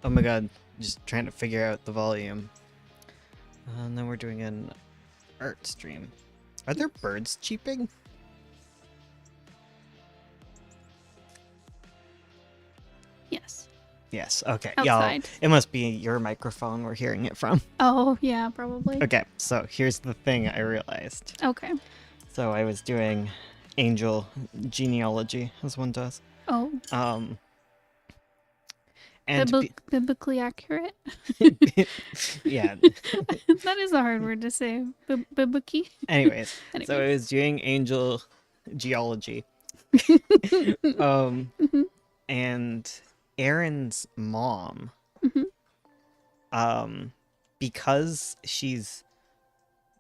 Oh my god, just trying to figure out the volume. And then we're doing an art stream. Are there birds cheeping? Yes. Yes, okay. Outside. Yeah, it must be your microphone we're hearing it from. Oh, yeah, probably. Okay, so here's the thing I realized. Okay. So I was doing angel genealogy, as one does. Oh. And Biblically accurate. yeah. That is a hard word to say. Biblicky. Anyways, so I was doing angel geology. And Aaron's mom, because she's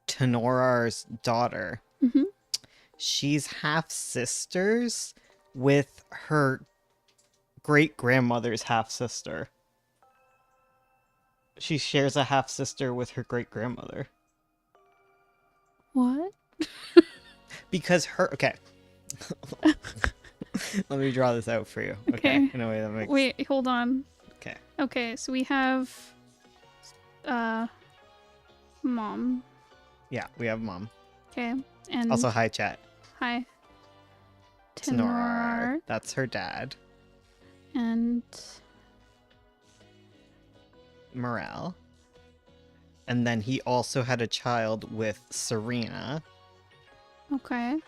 Tenorar's daughter, she's half sisters with her great grandmother's half sister. She shares a half sister with her great grandmother. What? Because her let me draw this out for you. Okay. In a way that makes... Wait, hold on. Okay. Okay, so we have mom. Yeah, we have mom. Okay. And Also, hi chat. hi. Tenorar. That's her dad. And Morel. And then he also had a child with Serena. okay.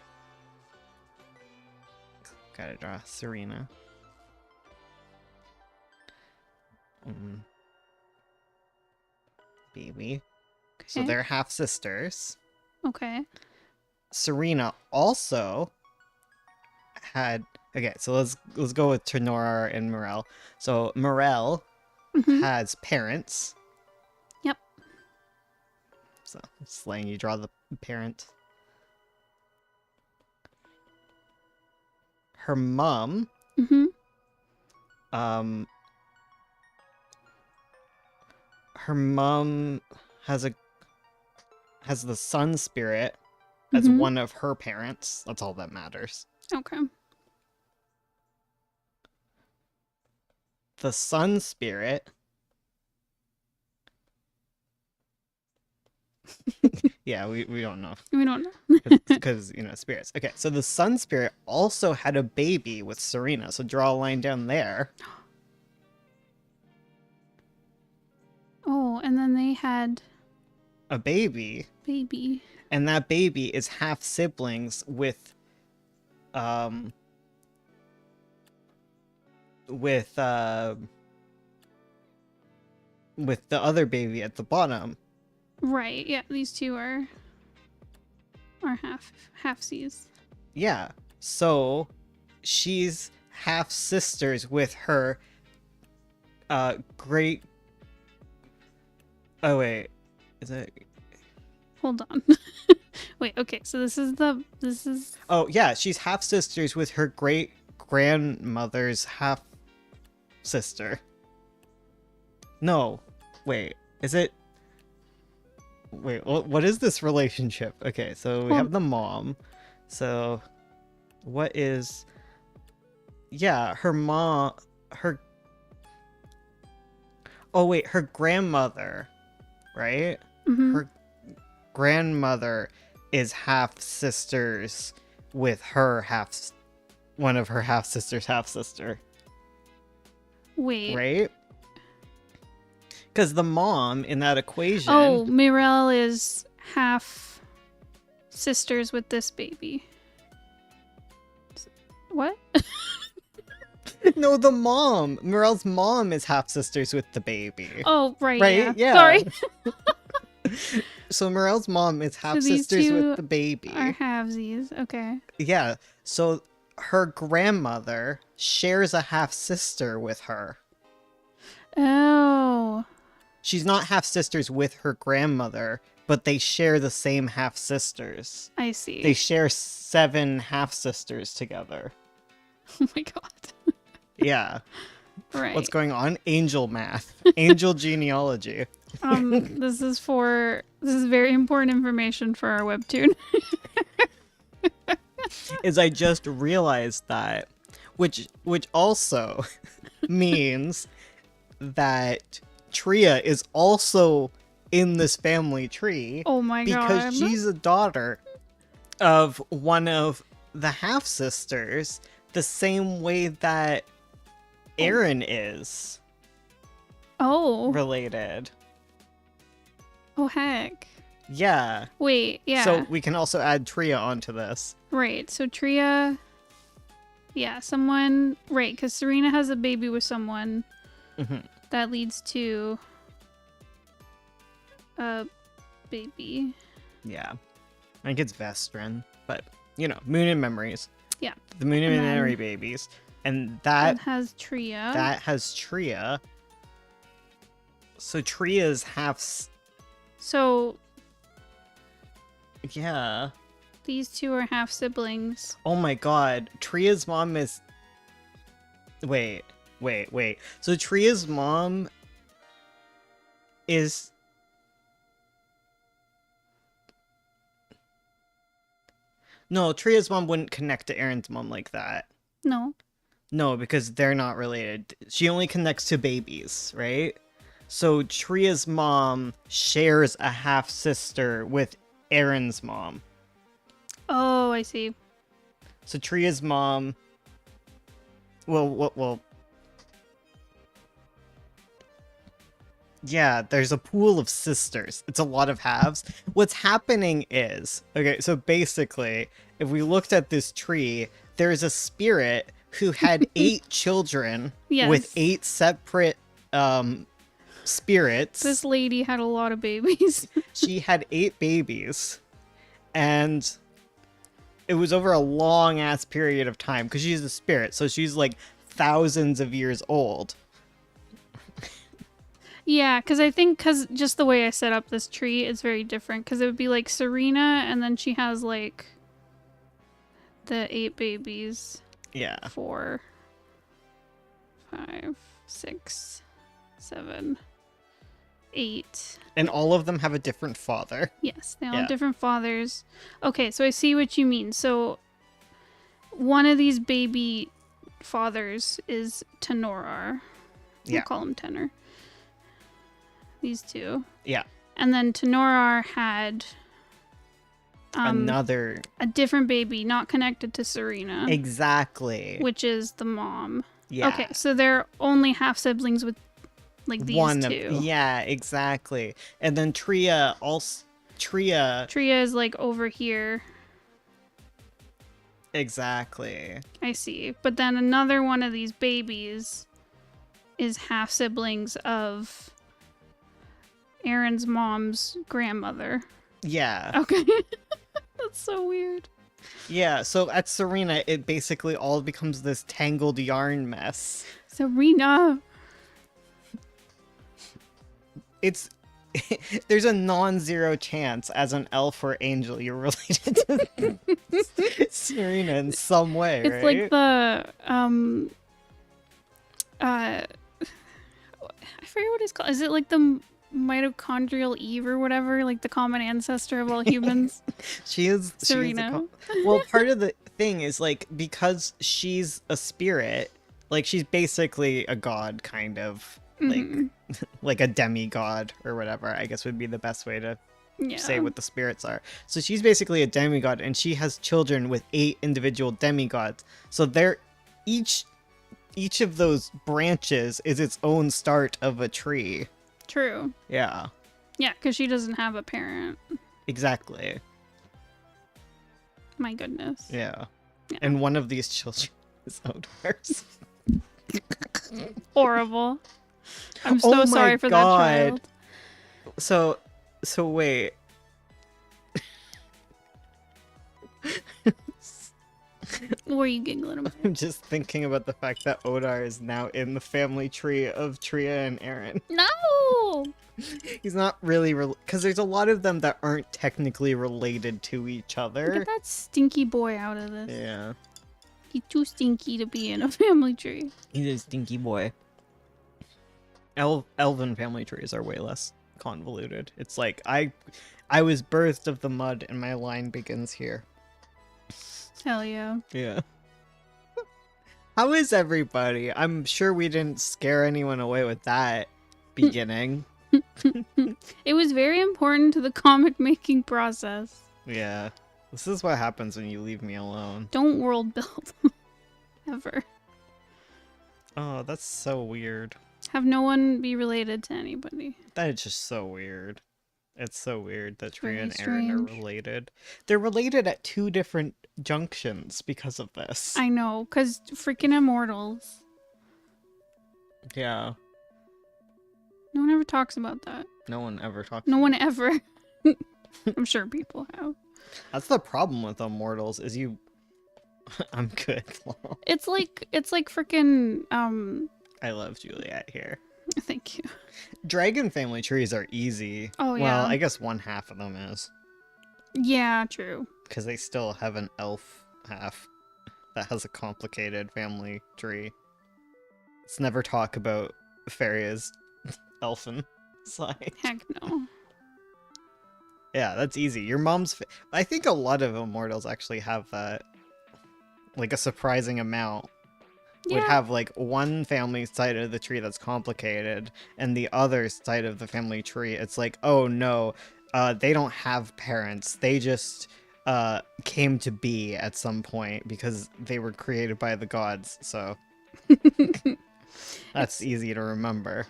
Gotta draw Serena. Baby. So Okay. they're half sisters. Okay. Serena also had... Okay, so let's go with Tenorar and Morel. So Morel has parents. Yep. So just letting you draw the parent. Her mom. Her mom has the sun spirit as one of her parents. That's all that matters. Okay. The sun spirit. Yeah, we don't know. We don't know. Because, spirits. Okay, so the sun spirit also had a baby with Serena. So draw a line down there. Oh, and then they had A baby. baby. And that baby is half siblings with the other baby at the bottom. Right. Yeah, these two are half-sies. Yeah. So she's half sisters with her great... Oh wait. Is it... Hold on. Wait, okay. So this is Oh, yeah, she's half sisters with her great grandmother's half sister. No. Wait. Is it... Wait, what is this relationship? Okay, so we have the mom. So, what is... Yeah, her mom... Oh, wait, her grandmother, right? Her grandmother is half sisters with her one of her half sisters' half sister. Wait. Right? Because the mom in that equation... Oh, Mirel is half sisters with this baby. What? No, the mom. Morel's mom is half sisters with the baby. Oh, right. Right? Yeah. Sorry. So Morel's mom is half So these sisters two with the baby. are halvesies. Okay. Yeah. So her grandmother shares a half sister with her. Oh. She's not half sisters with her grandmother, but they share the same half sisters. I see. They share 7 half sisters together. Oh my god. Yeah. Right. What's going on? Angel math. Angel genealogy. This is very important information for our webtoon. Is I just realized that, which also means that Tria is also in this family tree Oh my because god. she's a daughter of one of the half sisters, the same way that Aaron is Oh. related. Oh heck. Yeah. Wait, yeah. So we can also add Tria onto this. Right. So Tria. Yeah, someone. Right, because Serena has a baby with someone. Mhm. That leads to a baby. Yeah. I think it's Vestrin, but you know, Moon and Memories. Yeah. The Moon and And then- Memory babies. And That that has Tria. that has Tria. So Tria's So yeah. these two are half siblings. Oh my god. Tria's mom is wait. So Tria's mom is no, Tria's mom wouldn't connect to Aaron's mom like that. No. No, because they're not related. She only connects to babies, right? So Tria's mom shares a half sister with Aaron's mom. Oh, I see. So Tria's mom. Well. Yeah, there's a pool of sisters. It's a lot of halves. What's happening is, okay, so basically, if we looked at this tree, there's a spirit who had 8 children Yes. with 8 separate spirits. This lady had a lot of babies. She had 8 babies, and it was over a long ass period of time because she's a spirit, so she's like thousands of years old. Yeah, because I think just the way I set up this tree is very different. Because it would be like Serena, and then she has like the 8 babies. Yeah. 4, 5, 6, 7, 8. And all of them have a different father. Yes, they all Yeah. have different fathers. Okay, so I see what you mean. So one of these baby fathers is Tenorar. Yeah. We'll call him Tenor. These two. Yeah. And then Tenorar had Another. a different baby, not connected to Serena, Exactly. which is the mom. Yeah. Okay, so they're only half siblings with like these two. Yeah, exactly. And then Tria also. Tria. Tria is like over here. Exactly. I see. But then another one of these babies is half siblings of Aaron's mom's grandmother. Yeah. Okay. That's so weird. Yeah, so at Serena, it basically all becomes this tangled yarn mess. Serena. It's there's a non-zero chance as an elf or angel you're related to Serena in some way, It's right? like the I forget what it's called. Is it like the mitochondrial Eve or whatever, like the common ancestor of all humans? She is Serena. Well, part of the thing is like because she's a spirit, like she's basically a god kind of. Mhm. Like a demigod or whatever, I guess would be the best way to Yeah. say what the spirits are. So she's basically a demigod, and she has children with 8 individual demigods. So they're each of those branches is its own start of a tree. True. Yeah, Yeah, because she doesn't have a parent. exactly. My goodness. Yeah. Yeah. And one of these children is Odar's. Horrible. I'm Oh so my sorry for God. that child. So wait. What were you giggling about? I'm just thinking about the fact that Odar is now in the family tree of Tria and Aaron. No! He's not really because there's a lot of them that aren't technically related to each other. Get that stinky boy out of this. Yeah, He's too stinky to be in a family tree. he's a stinky boy. Elven family trees are way less convoluted. It's like I was birthed of the mud, and my line begins here. Hell yeah. Yeah. How is everybody? I'm sure we didn't scare anyone away with that beginning. It was very important to the comic making process. Yeah. This is what happens when you leave me alone. Don't world build. Ever. Oh, that's so weird. Have no one be related to anybody. That is just so weird. It's so weird that Tree very and Aaron are strange. related. They're related at 2 different junctions because of this. I know, because freaking Immortals. Yeah. No one ever talks about that. No one ever talks No about one ever. I'm sure people have. That's the problem with Immortals is you I'm good. It's like freaking I love Juliet here. thank you. Dragon family trees are easy. Oh, yeah. Well, I guess one half of them is. Yeah, true. Because they still have an elf half that has a complicated family tree. Let's never talk about Feria's elfin side. Heck no. Yeah, that's easy. Your mom's... I think a lot of Immortals actually have that. Like a surprising amount. Would Yeah. have like one family side of the tree that's complicated and the other side of the family tree it's like, oh no, they don't have parents, they just came to be at some point because they were created by the gods, so that's easy to remember.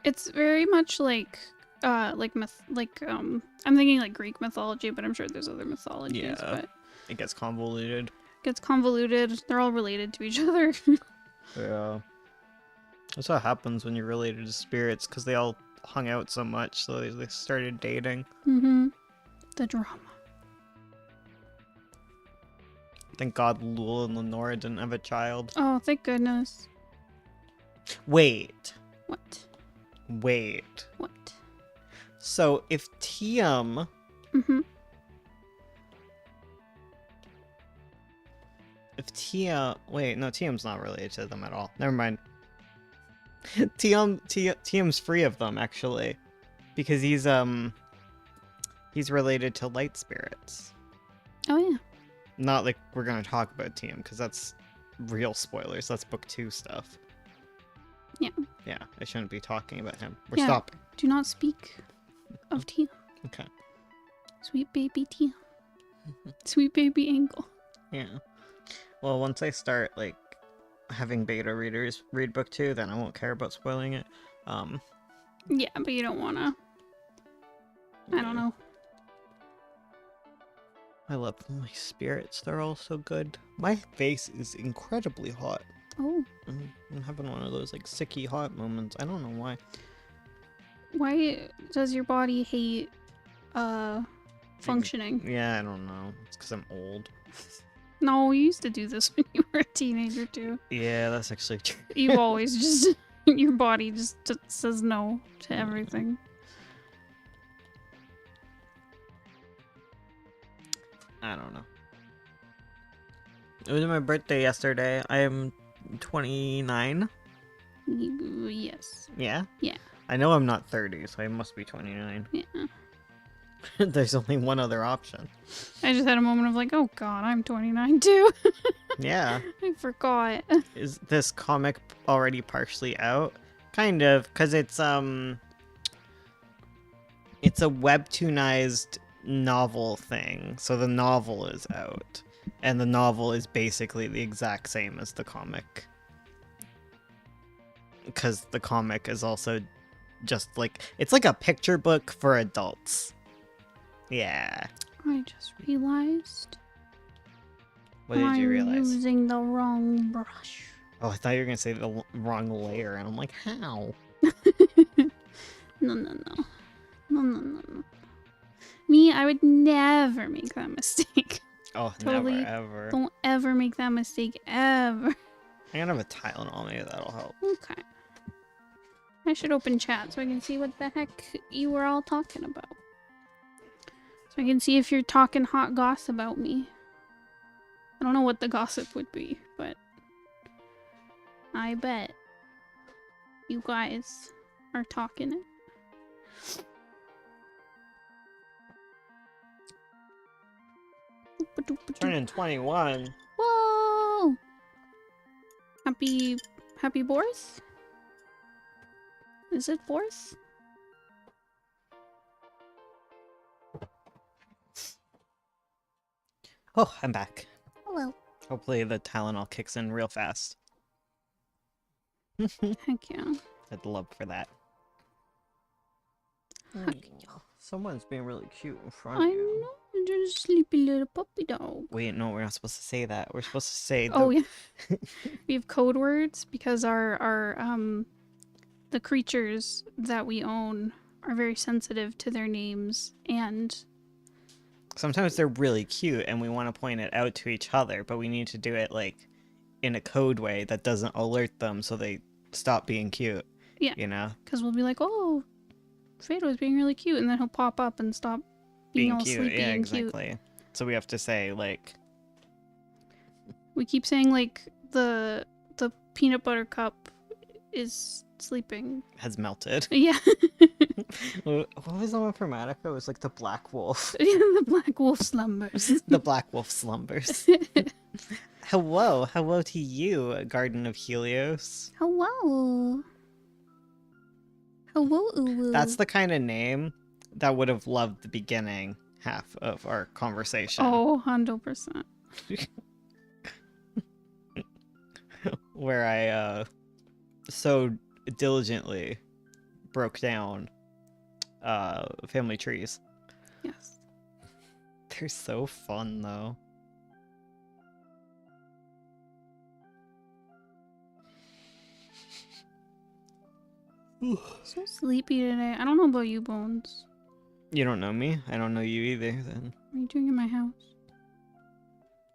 It's very much like I'm thinking like Greek mythology, but I'm sure there's other mythologies. Yeah. But It gets convoluted. gets convoluted. They're all related to each other. Yeah, that's what happens when you're related to spirits, because they all hung out so much, so they started dating. Mm-hmm. The drama. Thank God Lul and Lenora didn't have a child. Oh, thank goodness. Wait. What? What? So if Tiam Mm-hmm. wait, no, Tiam's not related to them at all. Never mind. Tiam's free of them actually, because he's related to light spirits. Oh yeah. Not like we're gonna talk about Tiam because that's real spoilers. That's book 2 stuff. Yeah. Yeah, I shouldn't be talking about him. We're Yeah. stopping. Do not speak of Tia. Okay. Sweet baby Tia. Sweet baby Angle. Yeah. Well, once I start like having beta readers read book 2, then I won't care about spoiling it. Yeah, but you don't wanna. I don't know. I love my spirits. They're all so good. My face is incredibly hot. Oh. I'm having one of those like sicky hot moments. I don't know why. Why does your body hate functioning? Yeah, I don't know. It's because I'm old. No, you used to do this when you were a teenager too. Yeah, that's actually true. You always just your body just says no to everything. I don't know. It was my birthday yesterday. I am 29. Yes. Yeah? Yeah. I know I'm not 30, so I must be 29. Yeah. There's only one other option. I just had a moment of like, oh god, I'm 29 too. Yeah. I forgot. Is this comic already partially out? Kind of, because it's a webtoonized novel thing. So the novel is out. And the novel is basically the exact same as the comic. Because the comic is also just like, it's like a picture book for adults. Yeah. I just realized. What did you realize? I'm using the wrong brush. Oh, I thought you were going to say the wrong layer. And I'm like, how? No. Me, I would never make that mistake. Oh, Totally. never, ever. Don't ever make that mistake, ever. I'm going to have a Tylenol. Maybe that'll help. Okay. I should open chat so I can see what the heck you were all talking about. So I can see if you're talking hot goss about me. I don't know what the gossip would be, but I bet you guys are talking it. Turning 21. Whoa! Happy Boris? Is it Boris? Oh, I'm back. Hello. Hopefully the Tylenol kicks in real fast. Heck yeah. I'd love for that. Someone's being really cute in front I of you. know, you're just a sleepy little puppy dog. Wait, no, we're not supposed to say that. We're supposed to say Oh yeah. We have code words because our the creatures that we own are very sensitive to their names, and sometimes they're really cute and we want to point it out to each other, but we need to do it like in a code way that doesn't alert them so they stop being cute. Yeah. You know? because we'll be like, oh, Fado's being really cute, and then he'll pop up and stop being all cute. sleepy Yeah, and exactly. cute. So we have to say like We keep saying like the peanut butter cup is sleeping. has melted. Yeah. What was the one from Attica? It was like the Black Wolf. The black wolf slumbers. The Black Wolf slumbers. Hello to you, Garden of Helios. Hello. Hello. That's the kind of name that would have loved the beginning half of our conversation. Oh, 100%. Where I so diligently broke down family trees. Yes. They're so fun though. So sleepy today. I don't know about you, Bones. You don't know me? I don't know you either then. What are you doing in my house?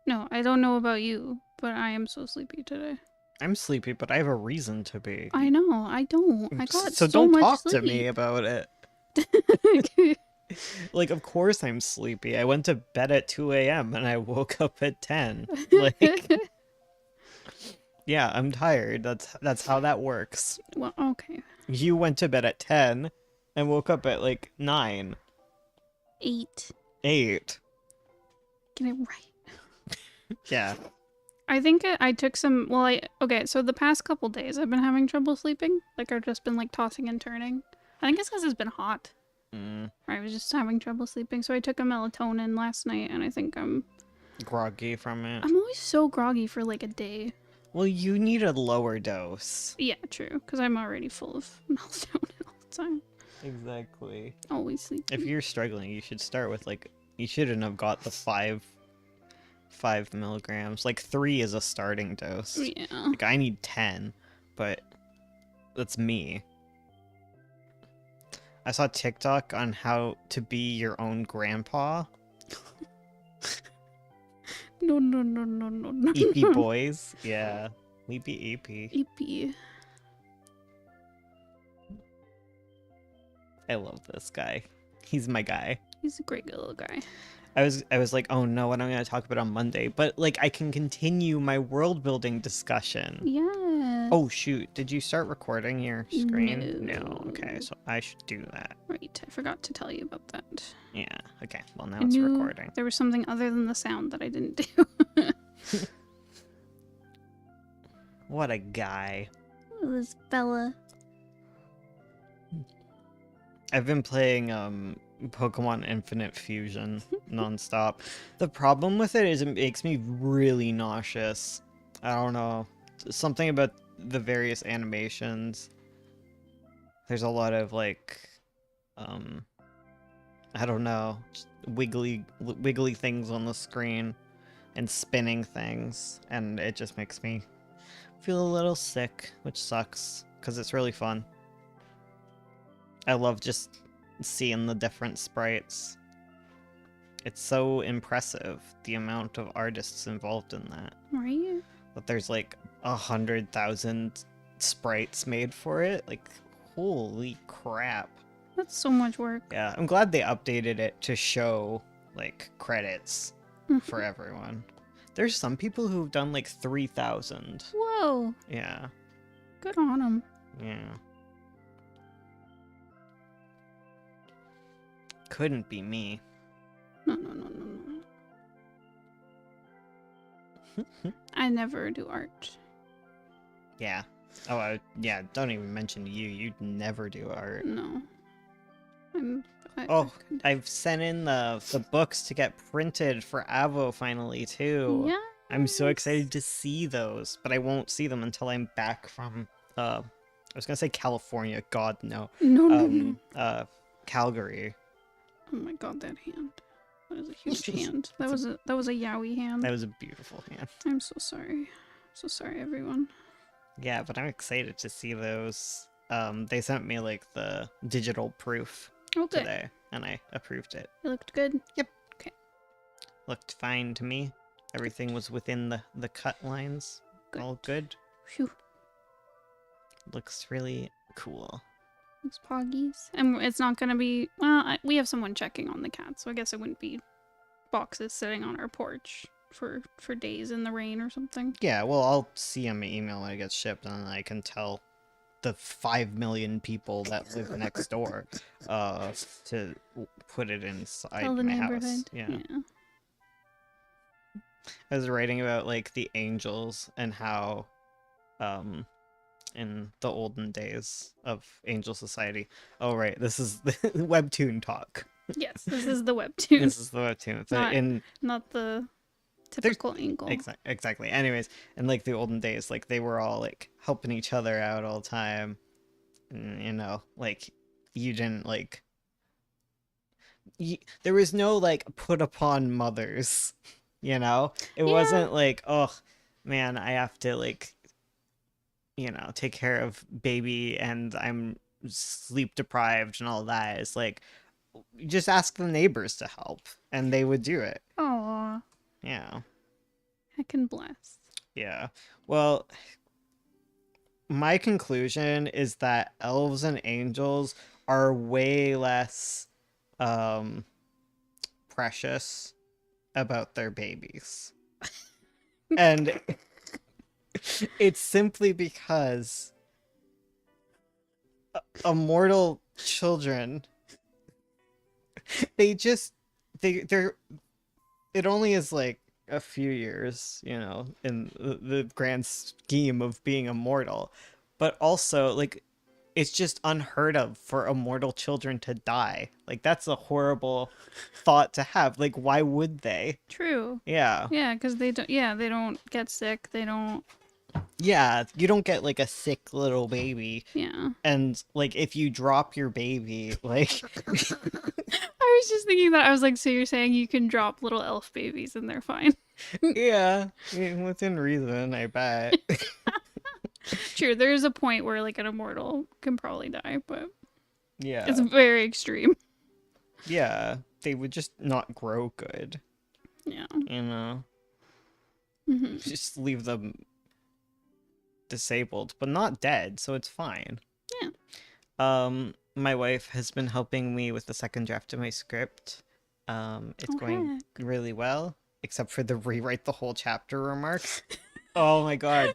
No, I don't know about you, but I am so sleepy today. I'm sleepy, but I have a reason to be. I know, I don't. I got so so don't much talk sleep. to me about it. Like, of course I'm sleepy. I went to bed at 2 a.m. and I woke up at 10. Like, yeah, I'm tired. That's how that works. Well, okay. You went to bed at 10 and woke up at like 9. 8. 8. Get it right. Yeah. I think I took some. Well, okay. So the past couple days, I've been having trouble sleeping. Like I've just been like tossing and turning. I think it's because it's been hot. I was just having trouble sleeping, so I took a melatonin last night, and I think I'm Groggy from it. I'm always so groggy for like a day. Well, you need a lower dose. Yeah, true. Because I'm already full of melatonin all the time. Exactly. Always sleeping. If you're struggling, you should start with like, you shouldn't have got the 5 milligrams. Like 3 is a starting dose. Yeah. Like I need 10, but that's me. I saw TikTok on how to be your own grandpa. No. EP boys. Yeah. We be EP. EP. I love this guy. He's my guy. He's a great little guy. I was like, oh no, what am I going to talk about on Monday? But like, I can continue my world building discussion. Yeah. Oh shoot, did you start recording your screen? No. Okay, so I should do that. Right, I forgot to tell you about that. Yeah, okay, well now I it's knew recording. there was something other than the sound that I didn't do. What a guy. This fella. I've been playing Pokemon Infinite Fusion nonstop. The problem with it is it makes me really nauseous. I don't know. Something about the various animations. There's a lot of like I don't know, just wiggly things on the screen and spinning things, and it just makes me feel a little sick, which sucks because it's really fun. I love just seeing the different sprites. It's so impressive, the amount of artists involved in that. Right? But there's like 100,000 sprites made for it. Like, holy crap. That's so much work. Yeah, I'm glad they updated it to show, like, credits for everyone. There's some people who've done like 3,000. Whoa. Yeah. Good on them. Yeah. Couldn't be me. No. I never do art. Yeah. Oh, yeah, don't even mention you. You'd never do art. No. Oh, I've sent in the books to get printed for Avo finally, too. Yeah. I'm so excited to see those, but I won't see them until I'm back from, I was gonna say California. God, no. No. Calgary. Oh my god, that hand. That is a huge hand. That was a yaoi hand. That was a beautiful hand. I'm so sorry. So sorry, everyone. Yeah, but I'm excited to see those. They sent me like the digital proof Okay. today, and I approved it. It looked good. Yep. Okay. Looked fine to me. Everything was within the cut lines. Good. All good. Phew. Looks really cool. It's poggies. And it's not gonna be. Well, we have someone checking on the cat, so I guess it wouldn't be boxes sitting on our porch for days in the rain or something. Yeah, well, I'll see on my email when it gets shipped, and then I can tell the 5 million people that live next door to put it inside Tell the my neighborhood. house. Yeah. I was writing about like the angels and how in the olden days of Angel Society. Oh right, this is the webtoon talk. Yes, this is the webtoon. This is the webtoon. So not the typical angle. Exactly. Anyways, in like the olden days, like they were all like helping each other out all the time. And, you know, like you didn't like there was no like put upon mothers, you know? It wasn't like, oh man, I have to like, you know, take care of baby and I'm sleep deprived and all that. It's like, just ask the neighbors to help and they would do it. Aww. Yeah. Heck and bless. Yeah. Well, my conclusion is that elves and angels are way less precious about their babies. And it's simply because immortal children, they're it only is like a few years, you know, in the grand scheme of being immortal, but also like it's just unheard of for immortal children to die. Like that's a horrible thought to have. Like why would they? True. Yeah. Yeah, because they don't get sick. They don't. Yeah, you don't get like a sick little baby. Yeah. And like if you drop your baby, like I was just thinking that. I was like, so you're saying you can drop little elf babies and they're fine? yeah, within reason, I bet. True, there is a point where like an immortal can probably die, but Yeah. it's very extreme. Yeah, they would just not grow good. Yeah. You know? Mm-hmm. Just leave them disabled, but not dead, so it's fine. Yeah. My wife has been helping me with the second draft of my script. It's going really well, except for the rewrite the whole chapter remarks. Oh my god. No.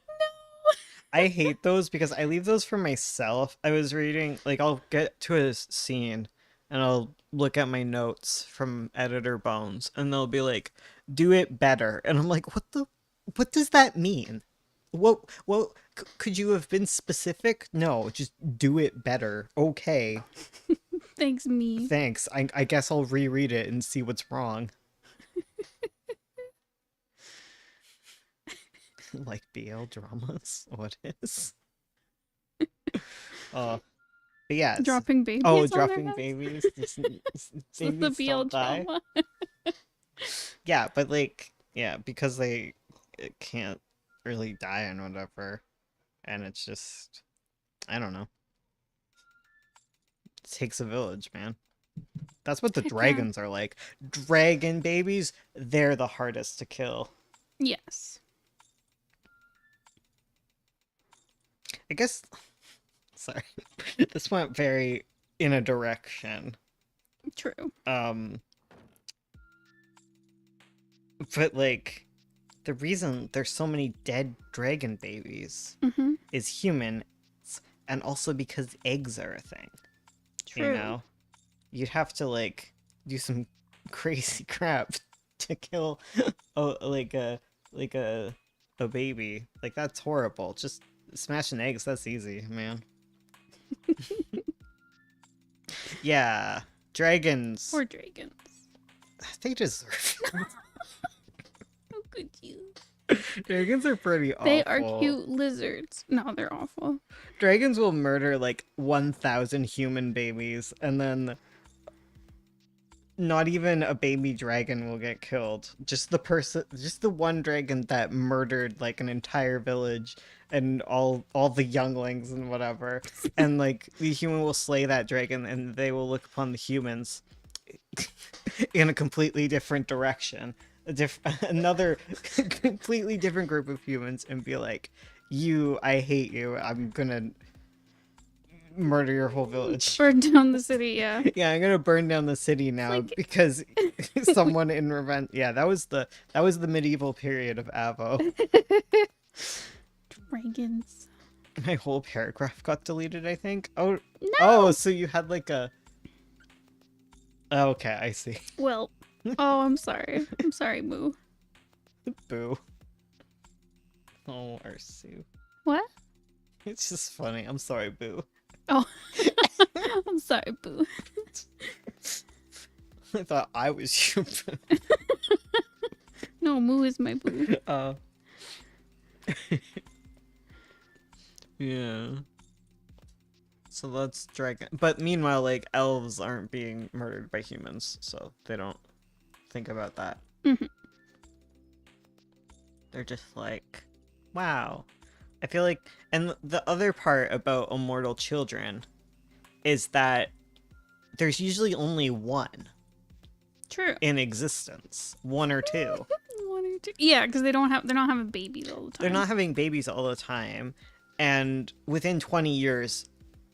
I hate those because I leave those for myself. I was reading, like, I'll get to a scene and I'll look at my notes from Editor Bones and they'll be like, do it better. And I'm like, what does that mean? What could you have been specific? No, just do it better. Okay. Thanks, me. Thanks. I guess I'll reread it and see what's wrong. Like BL dramas? What is? But yeah. Dropping babies. Oh, on dropping their babies. It's the BL drama. Yeah, but like, yeah, because they can't really die and whatever, and it's just, I don't know. It takes a village, man. That's what the dragons are like. Dragon babies, they're the hardest to kill. Yes. I guess, sorry, this went very in a direction. True. But like, the reason there's so many dead dragon babies is humans, and also because eggs are a thing. True. You know, you'd have to like do some crazy crap to kill a baby. Like that's horrible. Just Smashing eggs, that's easy, man. Yeah, dragons. Poor dragons. They deserve it. How could you? Dragons are pretty awful. They are cute lizards. No, they're awful. Dragons will murder like 1,000 human babies, and then not even a baby dragon will get killed. Just the one dragon that murdered like an entire village and all the younglings and whatever. And like the human will slay that dragon, and they will look upon the humans in a completely different direction. Another completely different group of humans, and be like, I hate you, I'm gonna murder your whole village. Burn down the city, yeah. Yeah, I'm gonna burn down the city now because someone in revenge. Yeah, that was the medieval period of Avo. Dragons. My whole paragraph got deleted, I think. Oh, No! oh, so you had like a. Okay, I see. Well, oh, I'm sorry. I'm sorry, Moo. Boo. Oh, Arsu. What? It's just funny. I'm sorry, Boo. Oh. I'm sorry, Boo. I thought I was you. No, Moo is my boo. Yeah. So that's dragon. But meanwhile, like, elves aren't being murdered by humans, so they don't think about that. Mhm. They're just like, wow. I feel like, and the other part about immortal children is that there's usually only one True. in existence, one or two. One or two. Yeah, because they're not having babies all the time. They're not having babies all the time, and within 20 years,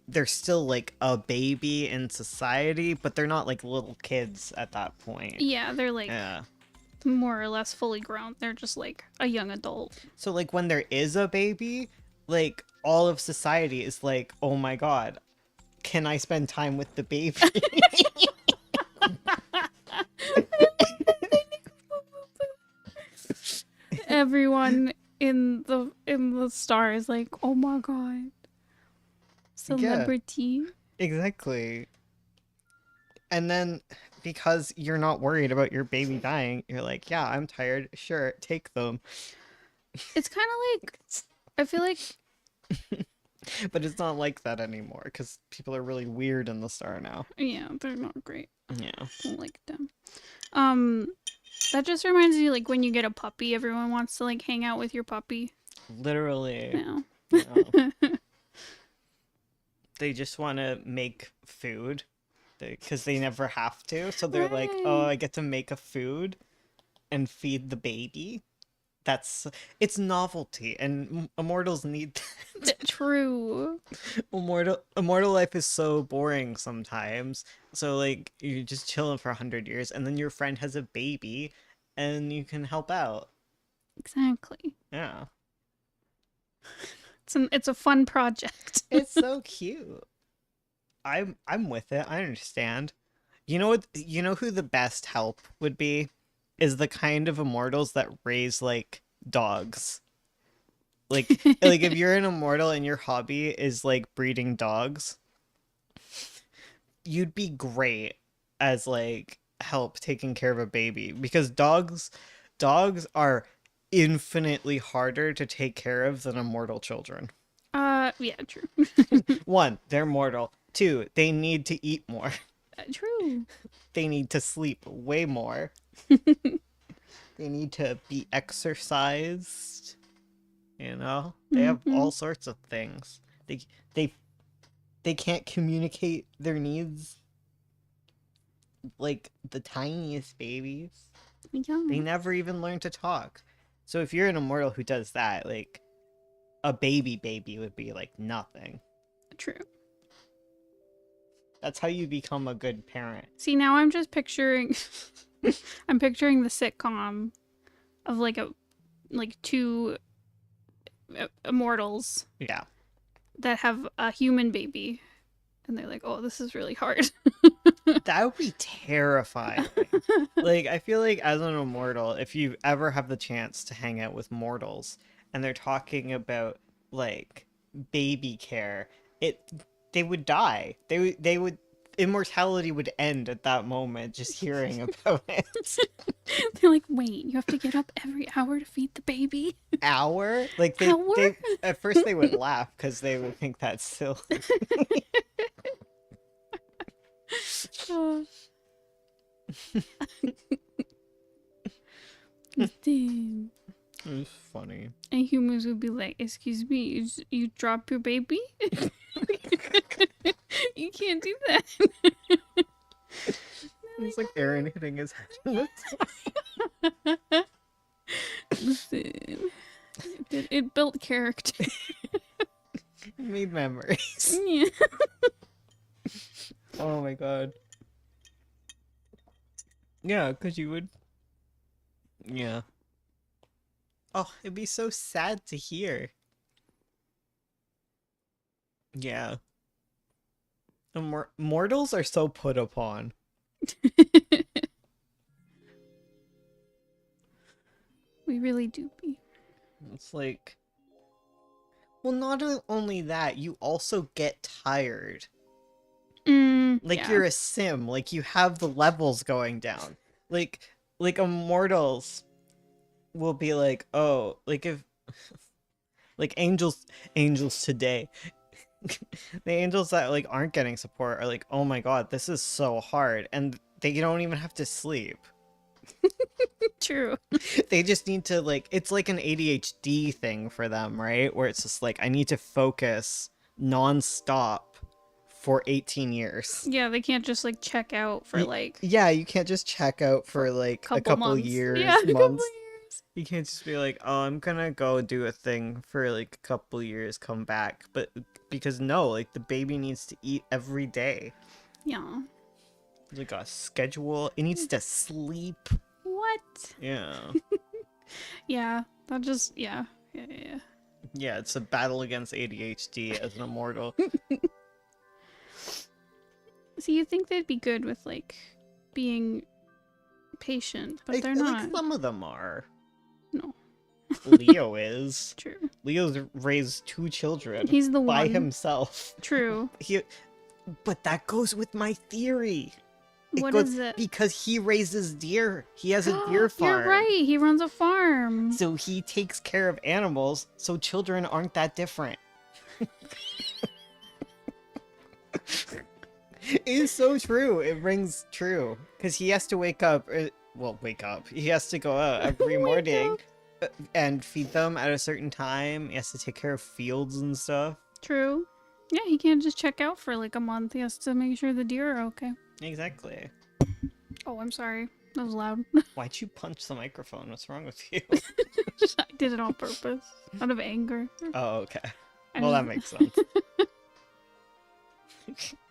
they're still like a baby in society, but they're not like little kids at that point. Yeah, they're like Yeah. more or less fully grown. They're just like a young adult. So like when there is a baby, like all of society is like, oh my god, can I spend time with the baby? Everyone in the star is like, oh my god, celebrity. Yeah, exactly. And then because you're not worried about your baby dying, you're like, yeah, I'm tired. Sure, take them. It's kind of like, I feel like, but it's not like that anymore because people are really weird in the star now. yeah, they're not great. Yeah. Don't like them. That just reminds me, like, when you get a puppy, everyone wants to like hang out with your puppy. Literally. No. No. They just want to make food because they never have to. So they're like, oh, I get to make a food and feed the baby. It's novelty, and immortals need that. True. Immortal life is so boring sometimes. So like you're just chilling for 100 years, and then your friend has a baby, and you can help out. Exactly. Yeah. It's a fun project. It's so cute. I'm with it. I understand. You know what? You know who the best help would be? Is the kind of immortals that raise like dogs. Like if you're an immortal and your hobby is like breeding dogs, you'd be great as like help taking care of a baby, because dogs are infinitely harder to take care of than immortal children. Yeah, true. 1, they're mortal. 2, they need to eat more. True. They need to sleep way more. They need to be exercised. You know? They have all sorts of things. They can't communicate their needs like the tiniest babies. Yeah. They never even learn to talk. So if you're an immortal who does that, like a baby would be like nothing. True. That's how you become a good parent. See, now I'm just picturing I'm picturing the sitcom of like two immortals Yeah. that have a human baby, and they're like, oh, this is really hard. That would be terrifying. Like, I feel like as an immortal, if you ever have the chance to hang out with mortals and they're talking about like baby care, they would die. They would immortality would end at that moment just hearing about it. They're like, wait, you have to get up every hour to feed the baby? Hour? Like Hour? they at first they would laugh because they would think that's silly. Oh. Damn. It was funny. And humans would be like, excuse me, you drop your baby? You can't do that. It's like Aaron hitting his head. Listen, it built character. Made memories. Yeah. Oh my god. Yeah, because you would. Yeah. Oh, it'd be so sad to hear. Yeah. Mortals are so put upon. We really do be. It's like. Well, not only that, you also get tired. Like Yeah. you're a sim, like you have the levels going down. Like Immortals will be like, oh, like if like angels today. The angels that like aren't getting support are like, oh my god, this is so hard, and they don't even have to sleep. True. They just need to like, it's like an ADHD thing for them, right? Where it's just like, I need to focus non-stop for 18 years. Yeah, they can't just like check out for like Yeah, you can't just check out for like a couple months. years, Yeah, a couple months. years. You can't just be like, oh, I'm gonna go do a thing for like a couple years, come back. But because no, like the baby needs to eat every day. Yeah. Like a schedule. It needs to sleep. What? Yeah. Yeah. That just yeah. Yeah. Yeah, it's a battle against ADHD as an immortal. So you think they'd be good with like being patient, but they're not. Like some of them are. No. Leo is. True. Leo's raised 2 children. He's the by one. himself. True. But that goes with my theory. What is it? Because he raises deer. He has a deer farm. You're right. He runs a farm. So he takes care of animals, so children aren't that different. It is so true. It rings true. Because he has to wake up. Wake up. He has to go out every morning and feed them at a certain time. He has to take care of fields and stuff. True. Yeah, he can't just check out for like a month. He has to make sure the deer are okay. Exactly. Oh, I'm sorry. That was loud. Why'd you punch the microphone? What's wrong with you? I did it on purpose. Out of anger. Oh, okay. I Well, that just- makes sense.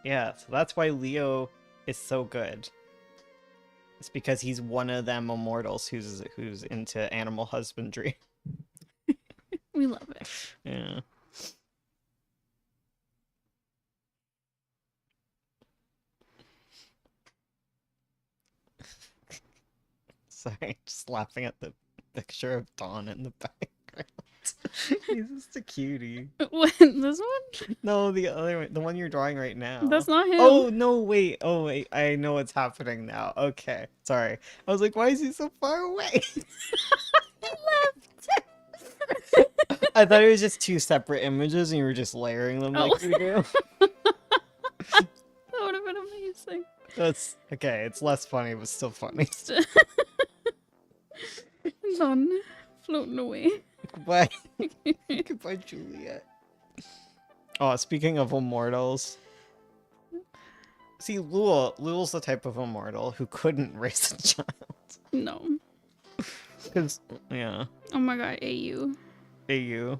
Yeah, so that's why Leo is so good. It's because he's one of them immortals who's into animal husbandry. We love it. Yeah. Sorry, just laughing at the picture of Dawn in the background. He's just a cutie. What, this one? No, the other one, the one you're drawing right now. That's not him. Oh no, wait. Oh wait, I know what's happening now. Okay, sorry. I was like, why is he so far away? I thought it was just 2 separate images and you were just layering them like we do. That would have been amazing. That's okay. It's less funny, but still funny. Done. Floating away. Goodbye. Goodbye, Juliet. Oh, speaking of immortals. See, Lul's the type of immortal who couldn't raise a child. No. Because, yeah. Oh my god, AU. AU.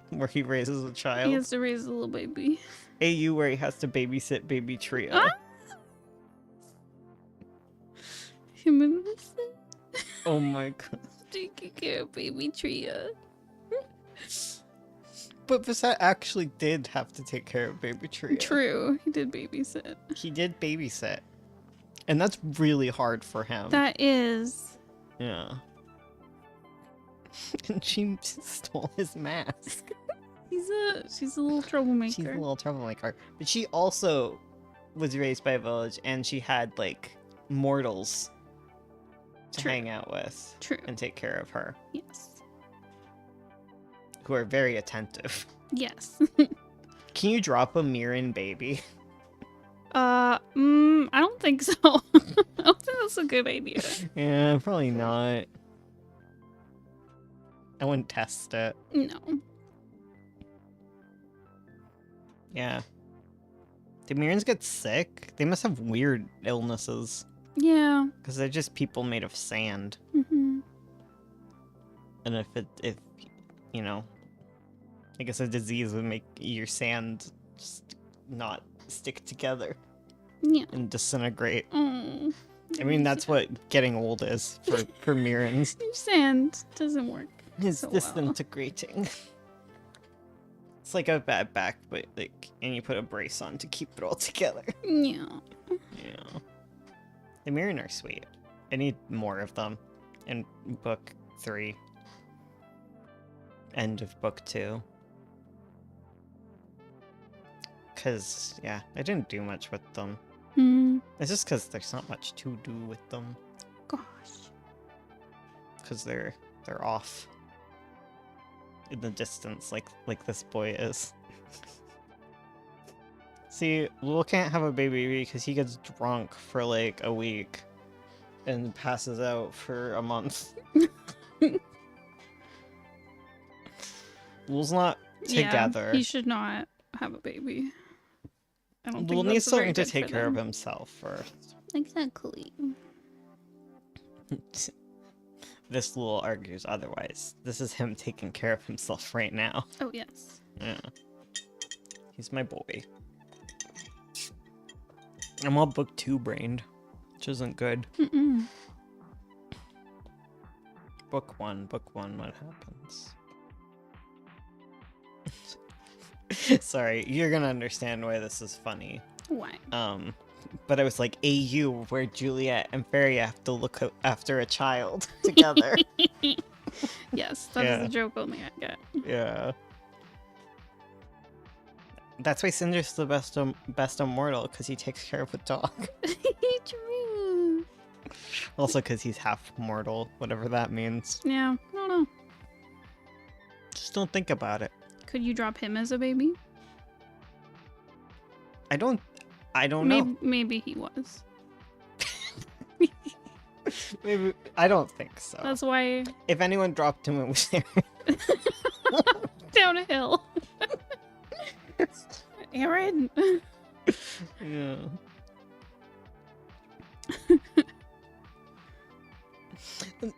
Where he raises a child. He has to raise a little baby. AU where he has to babysit baby Trio. Ah! Human listen. Oh my god. Taking care of baby Tria. But Basset actually did have to take care of baby Trio. True. He did babysit. He did babysit. And that's really hard for him. That is. Yeah. And she stole his mask. She's a little troublemaker. She's a little troublemaker. But she also was raised by a village, and she had, like, mortals to True. hang out with True. and take care of her, Yes. who are very attentive. Yes. Can you drop a Mirren baby? I don't think so. I don't think that's a good idea. Yeah, probably not. I wouldn't test it. No. Yeah. Do Mirrens get sick? They must have weird illnesses. Yeah. Because they're just people made of sand. Mm-hmm. And if you know, I guess a disease would make your sand just not stick together Yeah. and disintegrate. Oh. I mean, that's what getting old is for Mirrens. Sand doesn't work. It's so well. disintegrating. It's like a bad back, but like, and you put a brace on to keep it all together. Yeah. Yeah. The Mirren are sweet. I need more of them in book 3. End of book 2. Because, yeah, I didn't do much with them. Hmm. It's just because there's not much to do with them. Gosh. Because they're off in the distance, like this boy is. See, Lul can't have a baby because he gets drunk for like a week and passes out for a month. Lul's not together. Yeah, he should not have a baby. I don't Lul think needs that's very something to good take for care of them. himself first. Exactly. This Lul argues otherwise. This is him taking care of himself right now. Oh, yes. Yeah. He's my boy. I'm all book 2 brained, which isn't good. Mm-mm. Book 1, what happens? Sorry, you're gonna understand why this is funny. Why? But I was like, AU, where Juliet and Fairy have to look after a child together. Yes, that is Yeah. a joke only I get. Yeah. That's why Cinder's the best immortal, because he takes care of a dog. True. Also because he's half mortal, whatever that means. Yeah, I don't know. Just don't think about it. Could you drop him as a baby? I don't know. Maybe he was. Maybe I don't think so. That's why If anyone dropped him, it was there. down a hill. Aaron. Yeah.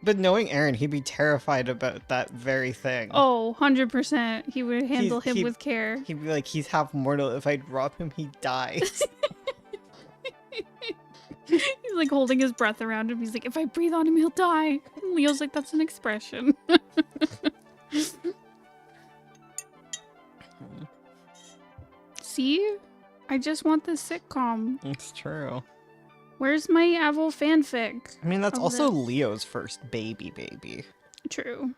But knowing Aaron, he'd be terrified about that very thing. Oh, 100%. He would handle him he- with care. He'd be like, he's half mortal. If I drop him, he dies. He's like holding his breath around him. He's like, if I breathe on him, he'll die. And Leo's like, that's an expression. See? I just want this sitcom. It's true. Where's my Avo fanfic? I mean, that's Of also this. Leo's first baby. True.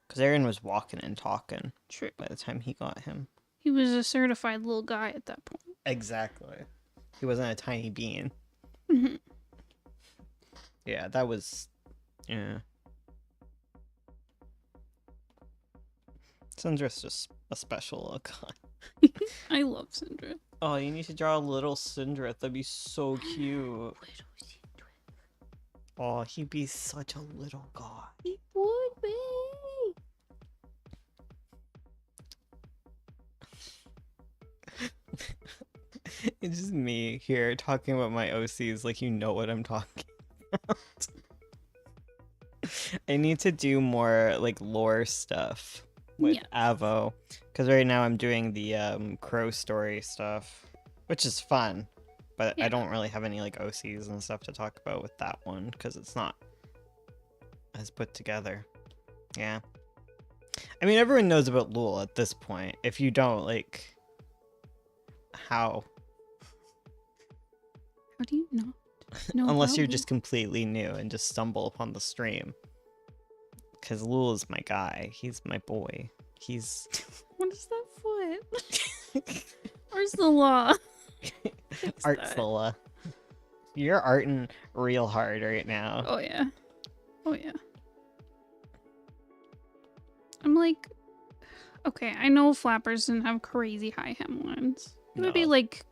Because Aaron was walking and talking True. by the time he got him. He was a certified little guy at that point. Exactly. He wasn't a tiny bean. Mhm. Yeah, that was... Yeah. Syndra's just a special little guy. I love Syndra. Oh, you need to draw a little Syndra. That'd be so cute. Oh, he'd be such a little guy. It would be. It's just me here talking about my OCs like you know what I'm talking about. I need to do more like lore stuff with Yes. Avo. Because right now I'm doing the Crow story stuff, which is fun. But I Yeah. don't really have any like OCs and stuff to talk about with that one because it's not as put together. Yeah. I mean, everyone knows about Lul at this point. If you don't, like, how? How do you not know? Unless about you're Lul? just completely new and just stumble upon the stream. Because Lul is my guy. He's my boy. He's... What is that foot. Where's the law? Fix that. Artzilla. You're arting real hard right now. Oh yeah. Oh yeah. I'm like, okay, I know flappers didn't have crazy high hemlines. It would be No. like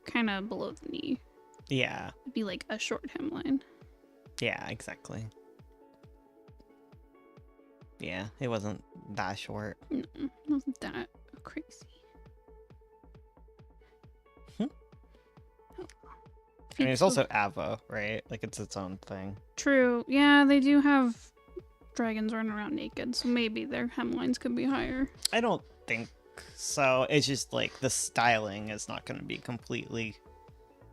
kind of below the knee. Yeah. It'd be like a short hemline. Yeah, exactly. Yeah, it wasn't that short. No, it wasn't that crazy. And it's also Avo, right? Like, it's its own thing. True. Yeah, they do have dragons running around naked, so maybe their hemlines could be higher. I don't think so. It's just, like, the styling is not going to be completely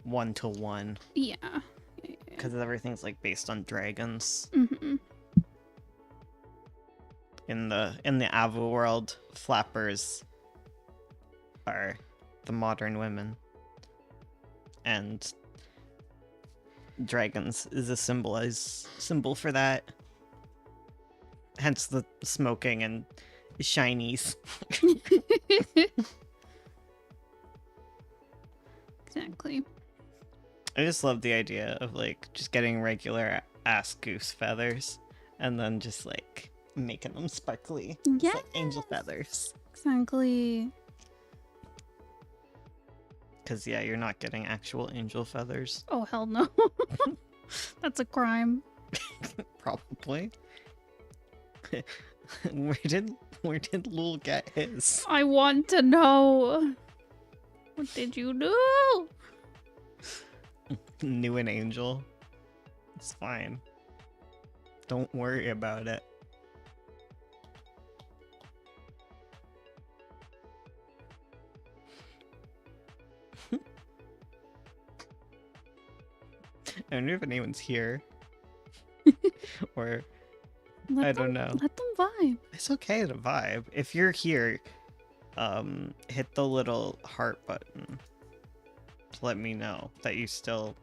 one-to-one. Yeah. Because everything's, like, based on dragons. Mm-hmm. In the Avo world, flappers are the modern women. And dragons is a symbol for that. Hence the smoking and shinies. Exactly. I just love the idea of like just getting regular ass goose feathers and then just like making them sparkly. It's Yeah. like angel feathers. Exactly. Because yeah, you're not getting actual angel feathers. Oh hell no. That's a crime. Probably. where did Lul get his? I want to know. What did you do? Knew an angel. It's fine. Don't worry about it. I wonder if anyone's here. Or I don't know. Let them vibe. It's okay to vibe. If you're here, hit the little heart button to let me know that you still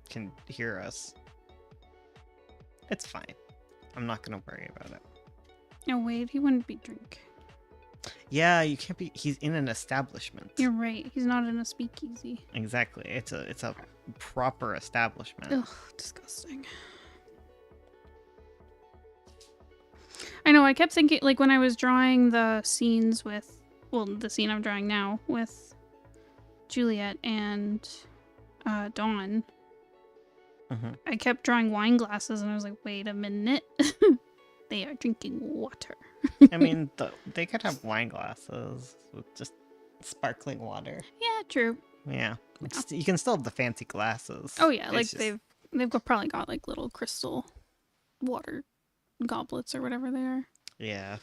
can hear us. It's fine. I'm not gonna worry about it. No, wait, he wouldn't be drink. Yeah, you can't be. He's in an establishment. You're right. He's not in a speakeasy. Exactly. It's a proper establishment. Ugh, disgusting. I know, I kept thinking, like, when I was drawing the scenes with, well, the scene I'm drawing now with Juliet and Dawn, I kept drawing wine glasses, and I was like, wait a minute. They are drinking water. I mean, they could have wine glasses with just sparkling water. Yeah, true. Yeah. You can still have the fancy glasses. Oh yeah, It's like just- they've probably got like little crystal water goblets or whatever they are. Yeah.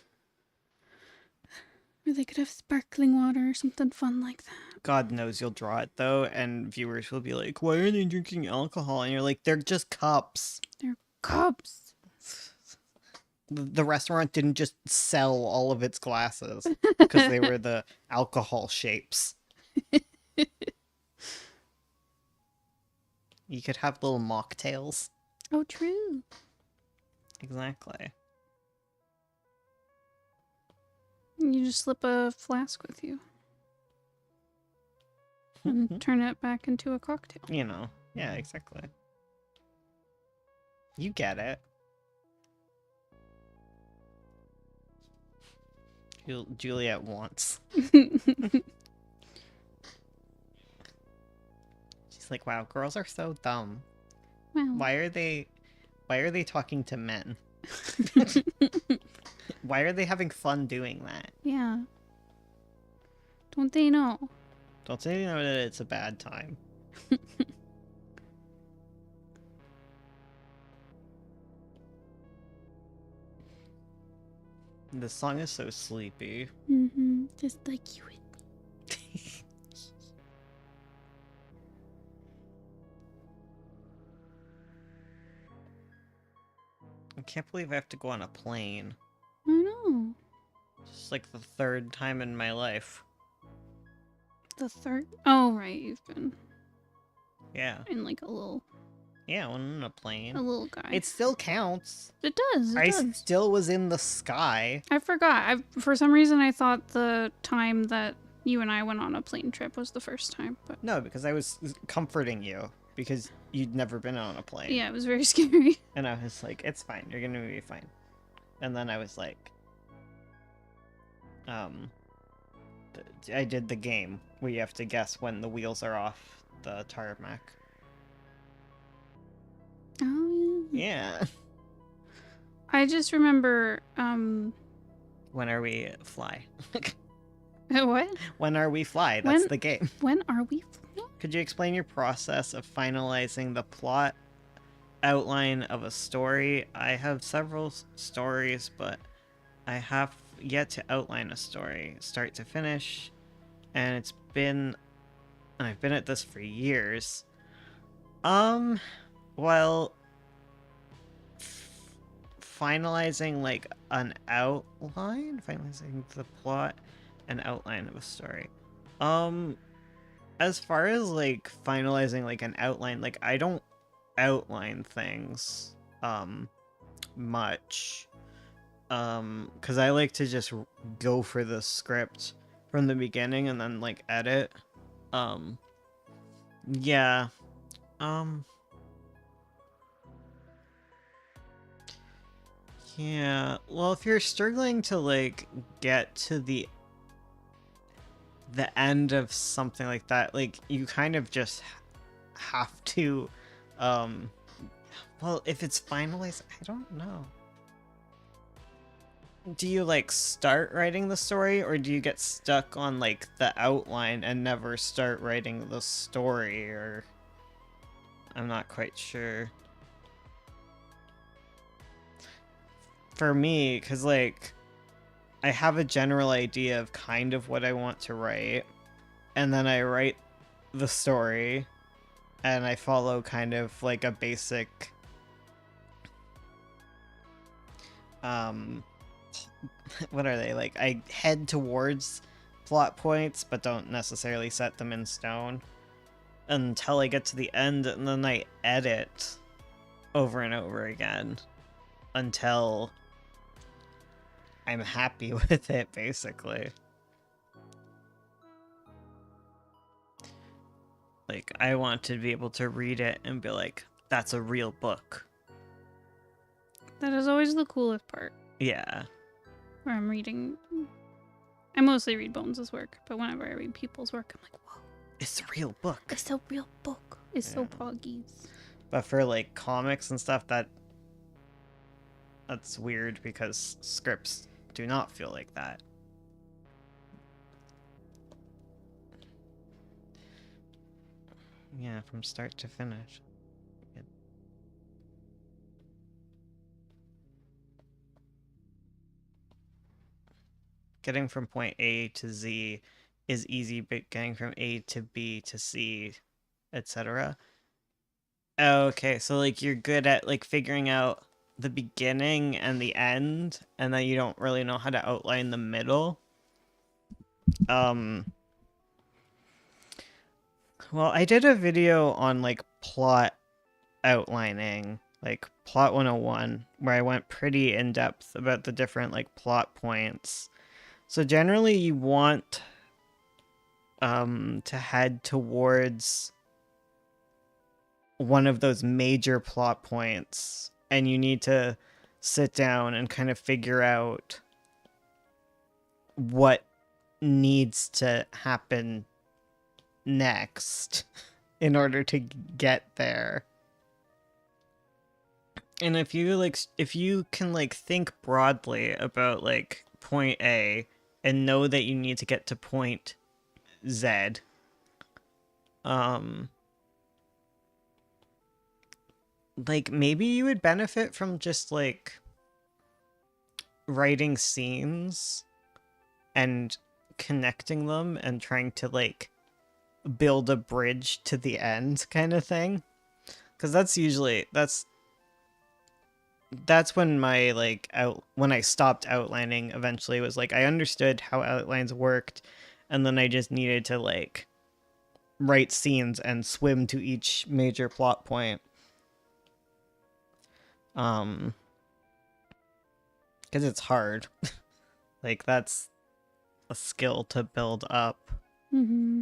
Or they could have sparkling water or something fun like that. God knows you'll draw it though, and viewers will be like, "Why are they drinking alcohol?" And you're like, "They're just cups." They're cups. The restaurant didn't just sell all of its glasses because they were the alcohol shapes. You could have little mocktails. Oh, true. Exactly. You just slip a flask with you and turn it back into a cocktail. You know. Yeah, exactly. You get it. Juliet wants. She's like, wow, girls are so dumb. Wow. Why are they talking to men? Why are they having fun doing that? Yeah. Don't they know? Don't they know that it's a bad time? This song is so sleepy. Mm-hmm. Just like you would. I can't believe I have to go on a plane. I know. It's like the third time in my life. The third? Oh, right. You've been Yeah. in like a little Yeah, I went on a A plane. little guy. It still counts. It does. It I does. still was in the sky. I forgot. For some reason, I thought the time that you and I went on a plane trip was the first time. But No, because I was comforting you because you'd never been on a plane. yeah, it was very scary. And I was like, it's fine. You're going to be fine. And then I was like, I did the game where you have to guess when the wheels are off the tarmac. Oh, Yeah. I just remember, When are we fly? what? When are we fly? That's When- the game. When are we? Could you explain your process of finalizing the plot outline of a story? I have several stories, but I have yet to outline a story, start to finish, and I've been at this for years. Well, finalizing like an outline, finalizing the plot and outline of a story. As far as like finalizing like an outline, like I don't outline things much. Cuz I like to just go for the script from the beginning and then like edit. Yeah. Yeah. Well, if you're struggling to like get to the end of something like that, like you kind of just have to well, if it's finalized, I don't know. Do you like start writing the story, or do you get stuck on like the outline and never start writing the story? Or I'm not quite sure. For me, because like I have a general idea of kind of what I want to write, and then I write the story, and I follow kind of like a basic what are they, like I head towards plot points but don't necessarily set them in stone until I get to the end, and then I edit over and over again until I'm happy with it, basically. Like, I want to be able to read it and be like, that's a real book. That is always the coolest part. Yeah. Where I'm reading. I mostly read Bones' work, but whenever I read people's work, I'm like, whoa. It's a real book. It's a real book. It's so Yeah. proggies. But for, like, comics and stuff, that's weird because scripts do not feel like that. Yeah, from start to finish. Getting from point A to Z is easy, but getting from A to B to C, etc. Okay, so like you're good at like figuring out the beginning and the end, and then you don't really know how to outline the middle. Well, I did a video on like plot outlining, like plot 101, where I went pretty in depth about the different like plot points. So generally you want to head towards one of those major plot points, and you need to sit down and kind of figure out what needs to happen next in order to get there. And if you can like think broadly about like point A and know that you need to get to point Z, like maybe you would benefit from just like writing scenes and connecting them and trying to like build a bridge to the end kind of thing, because that's when my like when I stopped outlining eventually was like I understood how outlines worked, and then I just needed to like write scenes and swim to each major plot point. Um, because it's hard. Like, that's a skill to build up. Mm-hmm.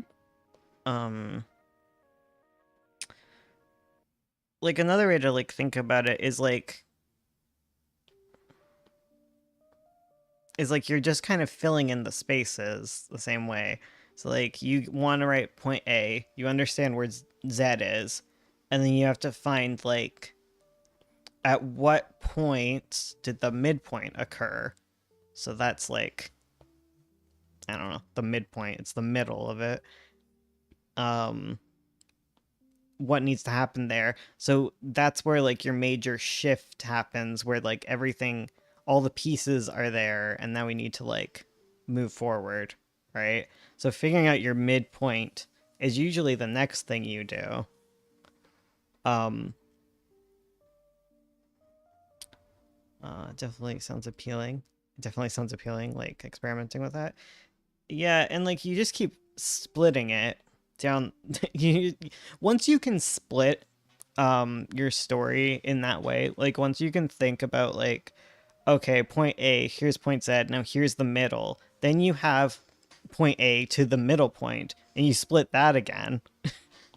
Like, another way to, like, think about it is, like, you're just kind of filling in the spaces the same way. So, like, you want to write point A, you understand where Z is, and then you have to find, like, at what point did the midpoint occur? So that's, like, I don't know, the midpoint. It's the middle of it. What needs to happen there? So that's where, like, your major shift happens, where, like, everything, all the pieces are there, and now we need to, like, move forward, right? So figuring out your midpoint is usually the next thing you do. Definitely sounds appealing. Definitely sounds appealing, like, experimenting with that. Yeah, and, like, you just keep splitting it down. you Once you can split your story in that way, like, once you can think about, like, okay, point A, here's point Z, now here's the middle, then you have point A to the middle point, and you split that again.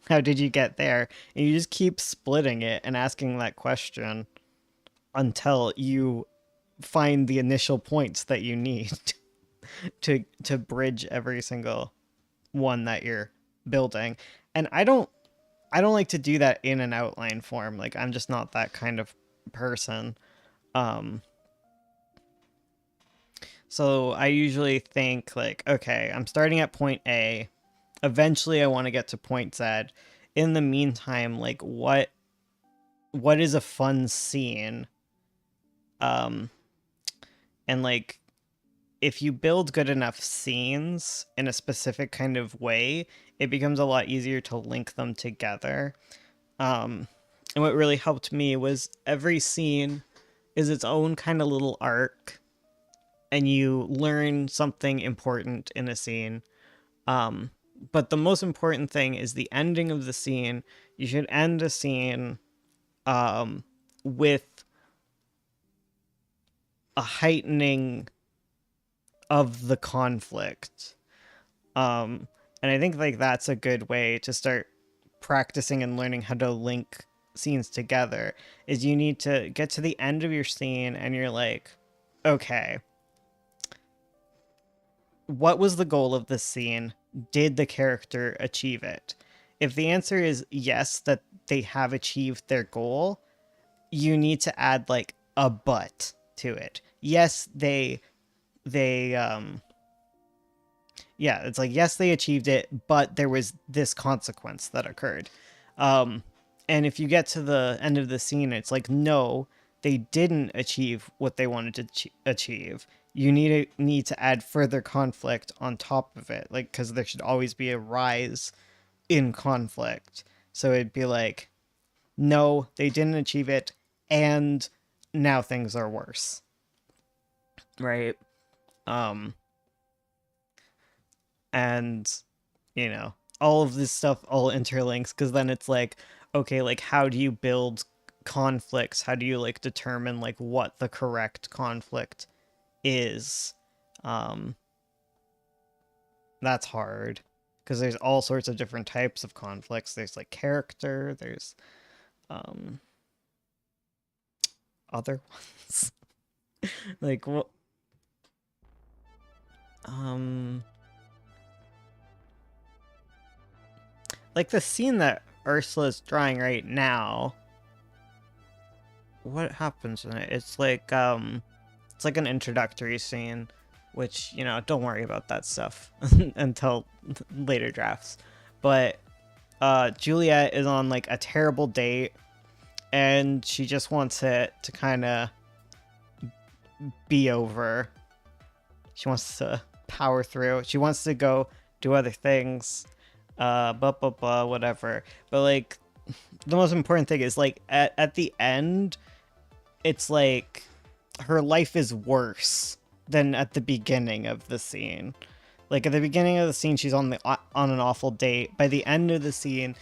How did you get there? And you just keep splitting it and asking that question until you find the initial points that you need to bridge every single one that you're building. And I don't like to do that in an outline form. Like, I'm just not that kind of person. So I usually think, like, okay, I'm starting at point A. Eventually I want to get to point Z. In the meantime, like, what is a fun scene? And, like, if you build good enough scenes in a specific kind of way, it becomes a lot easier to link them together. And what really helped me was every scene is its own kind of little arc, and you learn something important in a scene. But the most important thing is the ending of the scene. You should end a scene with a heightening of the conflict. And I think, like, that's a good way to start practicing and learning how to link scenes together, is you need to get to the end of your scene and you're like, okay, what was the goal of this scene? Did the character achieve it? If the answer is yes, that they have achieved their goal, you need to add, like, a but to it. Yes, they yeah, it's like, yes, they achieved it, but there was this consequence that occurred. And if you get to the end of the scene, it's like, no, they didn't achieve what they wanted to achieve. You need to add further conflict on top of it, like, because there should always be a rise in conflict. So it'd be like, no, they didn't achieve it, and now things are worse, right? And, all of this stuff all interlinks, because then it's like, okay, like, how do you build conflicts? How do you, like, determine, like, what the correct conflict is? That's hard, because there's all sorts of different types of conflicts. There's, like, character, there's other ones. Like, what? Like, the scene that Ursula's drawing right now, what happens in it? It's like an introductory scene, which, don't worry about that stuff until later drafts. But Juliet is on, like, a terrible date, and she just wants it to kind of be over. She wants to power through. She wants to go do other things, whatever. But, like, the most important thing is, like, at the end, it's like her life is worse than at the beginning of the scene. Like, at the beginning of the scene, she's on an awful date. By the end of the scene,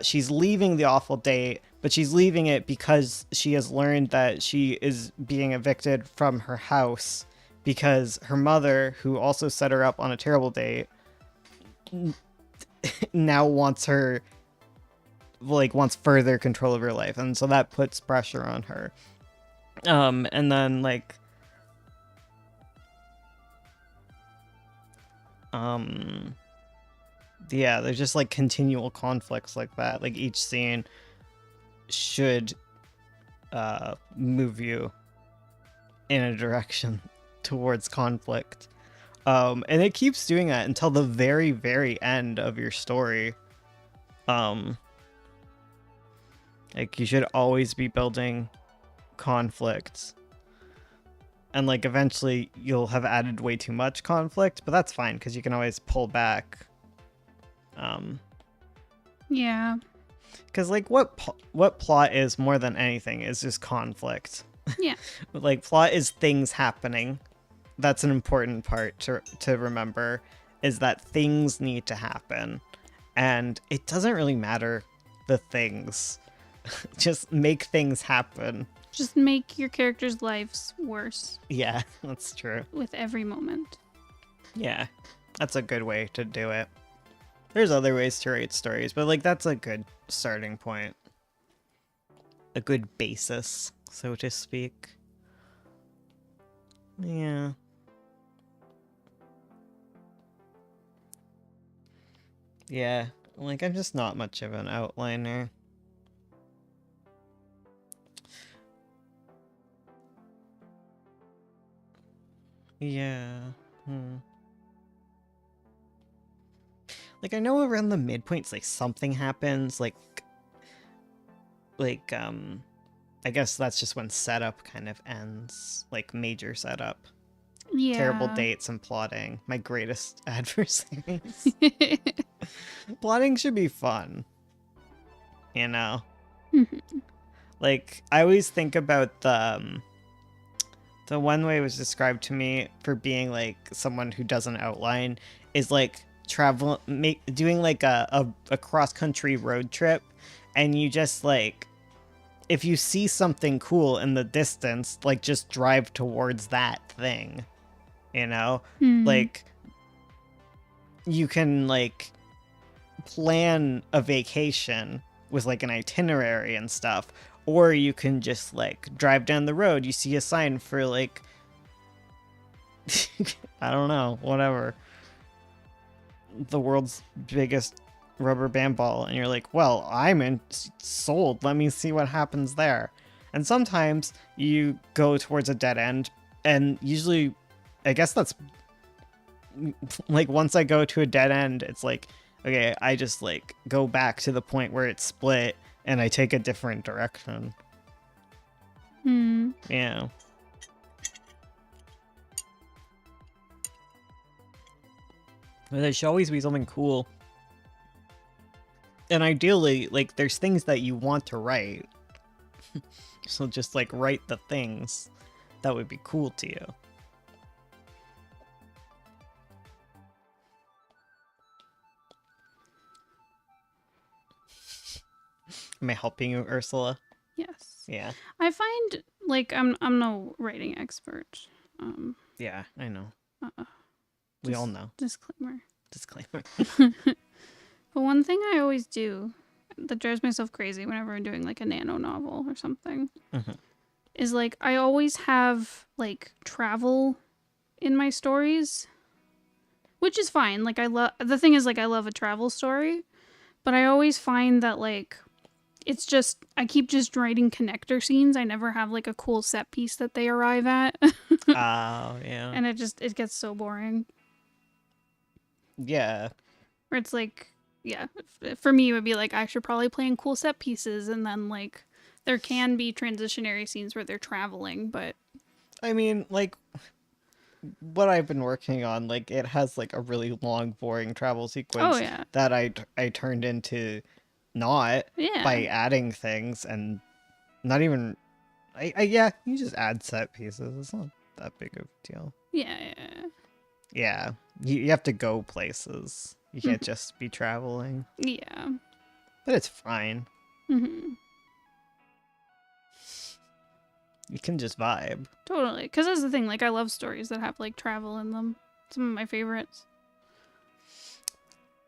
she's leaving the awful date, but she's leaving it because she has learned that she is being evicted from her house because her mother, who also set her up on a terrible date, now wants her, like, wants further control of her life, and so that puts pressure on her. And then, like, yeah, there's just, like, continual conflicts like that. Like, each scene should move you in a direction towards conflict. And it keeps doing that until the very, very end of your story. Like, you should always be building conflict. And, like, eventually you'll have added way too much conflict, but that's fine, because you can always pull back. Yeah. Because, like, what plot is more than anything is just conflict. Yeah. Like, plot is things happening. That's an important part to remember, is that things need to happen. And it doesn't really matter the things. Just make things happen. Just make your characters' lives worse. Yeah, that's true. With every moment. Yeah, that's a good way to do it. There's other ways to write stories, but, like, that's a good starting point. A good basis, so to speak. Yeah. Yeah, like, I'm just not much of an outliner. Yeah. Like, I know around the midpoints, like, something happens, like, I guess that's just when setup kind of ends, like, major setup. Yeah. Terrible dates and plotting, my greatest adversaries. Plotting should be fun, you know? Like, I always think about the one way it was described to me for being, like, someone who doesn't outline is, like, doing, like, a cross-country road trip, and you just, like, if you see something cool in the distance, like, just drive towards that thing, you know? Like, you can, like, plan a vacation with, like, an itinerary and stuff, or you can just, like, drive down the road, you see a sign for, like, I don't know, whatever, the world's biggest rubber band ball, and you're like, well, sold, let me see what happens there. And sometimes you go towards a dead end, and usually, I guess that's, like, once I go to a dead end, it's like, okay, I just, like, go back to the point where it's split, and I take a different direction. Yeah. But there should always be something cool. And ideally, like, there's things that you want to write. So just, like, write the things that would be cool to you. Am I helping you, Ursula? Yes. Yeah. I find, like, I'm no writing expert. Yeah, I know. We all know. Disclaimer. But one thing I always do that drives myself crazy whenever I'm doing, like, a nano novel or something is, like, I always have, like, travel in my stories, which is fine. Like, the thing is, like, I love a travel story, but I always find that, like, it's just, I keep just writing connector scenes. I never have, like, a cool set piece that they arrive at. Oh, yeah. And it gets so boring. Yeah. Where it's like, yeah, for me, it would be like, I should probably plan cool set pieces, and then, like, there can be transitionary scenes where they're traveling, but... I mean, like, what I've been working on, like, it has, like, a really long, boring travel sequence that I turned into not by adding things, and not even... yeah, you just add set pieces. It's not that big of a deal. Yeah. You have to go places. You can't just be traveling. Yeah. But it's fine. You can just vibe. Totally. Because that's the thing. Like, I love stories that have, like, travel in them. Some of my favorites.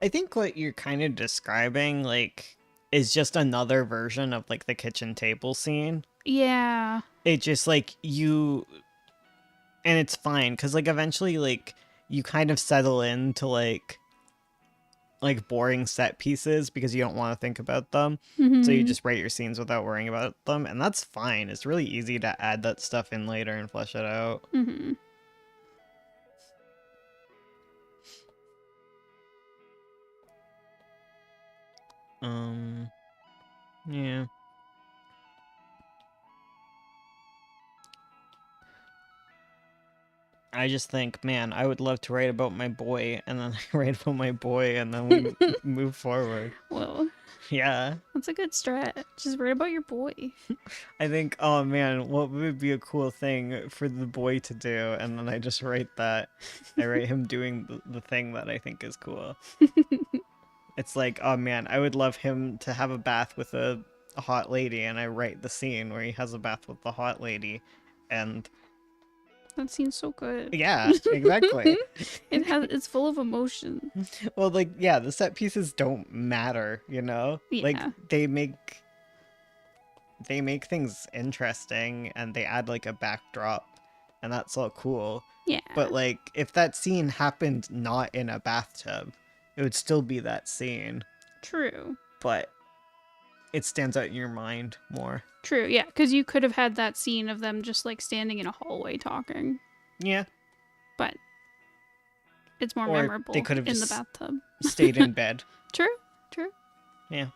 I think what you're kind of describing, like, is just another version of, like, the kitchen table scene. Yeah. It just, like, you... And it's fine, because, like, eventually, like, you kind of settle into, like boring set pieces because you don't want to think about them. Mm-hmm. So you just write your scenes without worrying about them, and that's fine. It's really easy to add that stuff in later and flesh it out. Mm-hmm. Yeah. I just think, man, I would love to write about my boy, and then I write about my boy, and then we move forward. Whoa. Yeah. That's a good strat. Just write about your boy. I think, oh man, what would be a cool thing for the boy to do? And then I just write that. I write him doing the thing that I think is cool. It's like, oh man, I would love him to have a bath with a hot lady, and I write the scene where he has a bath with the hot lady, and That scene's so good. yeah, exactly. It's full of emotion. Well, like, yeah, the set pieces don't matter, you know? Yeah. Like, they make things interesting, and they add, like, a backdrop, and that's all cool. Yeah. But, like, if that scene happened not in a bathtub, it would still be that scene. True. But it stands out in your mind more. True, yeah, because you could have had that scene of them just, like, standing in a hallway talking. Yeah. But it's more Or memorable they could have in the just bathtub. stayed in bed. True. Yeah.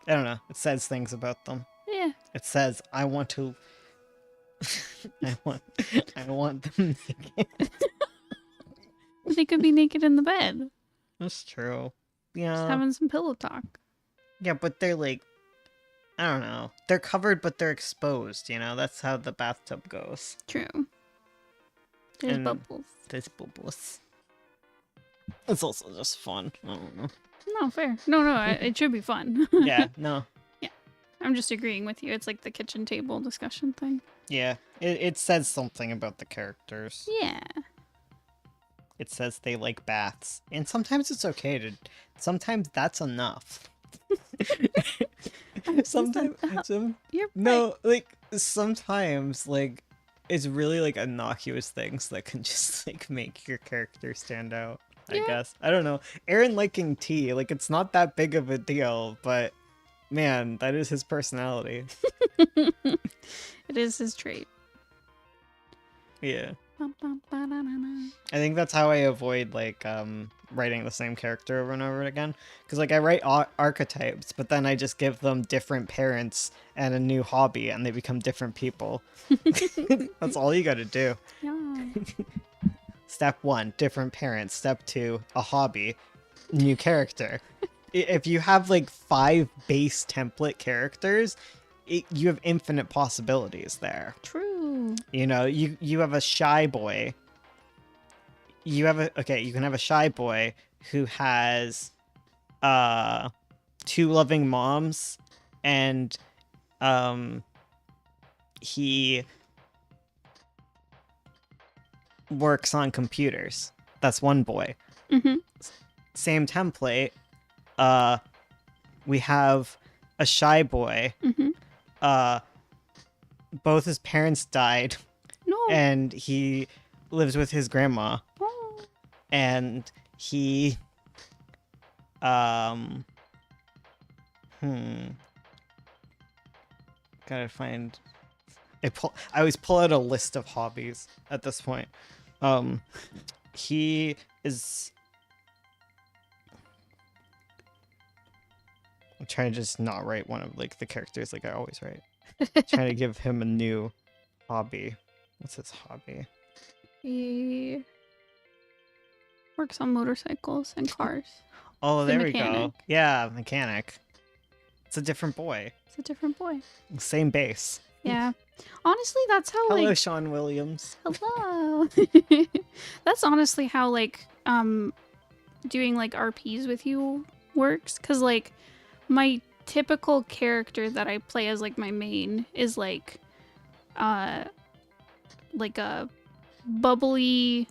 I don't know. It says things about them. Yeah. It says, I want to... I want them naked. They could be naked in the bed. That's true. Just Yeah. having some pillow talk. Yeah, but they're like... I don't know. They're covered, but they're exposed, you know? That's how the bathtub goes. True. There's And bubbles. There's bubbles. It's also just fun. I don't know. No, fair. No, it should be fun. Yeah, no. I'm just agreeing with you. It's like the kitchen table discussion thing. Yeah, it says something about the characters. Yeah. It says they like baths. And sometimes it's okay to... Sometimes that's enough. Sometimes... You're No, like, sometimes, like, it's really, like, innocuous things that can just, like, make your character stand out, I Yeah. guess. I don't know. Aaron liking tea, like, it's not that big of a deal, but, man, that is his personality. It is his trait. Yeah. Bum, bum, ba-da-da-da. I think that's how I avoid, like, writing the same character over and over again. Because, like, I write archetypes, but then I just give them different parents and a new hobby, and they become different people. That's all you gotta do. Yeah. Step 1, different parents. Step 2, a hobby, new character. If you have, like, 5 base template characters, you have infinite possibilities there. True. You know, you have a shy boy. You can have a shy boy who has 2 loving moms, and he works on computers. That's one boy. Mm-hmm. Same template. We have a shy boy. Mm-hmm. Both his parents died, No. and he lives with his grandma, Oh. and he gotta find... I always pull out a list of hobbies at this point. He is... I'm trying to just not write one of, like, the characters like I always write. Trying to give him a new hobby. What's his hobby? He works on motorcycles and cars. Oh, He's a there we go. mechanic. Yeah, mechanic. It's a different boy. It's a different boy. Same base. Yeah. Honestly, that's how, Hello, like... Sean Williams. Hello. That's honestly how, like, doing, like, RPs with you works. Because, like, my typical character that I play as, like, my main is, like, like a bubbly,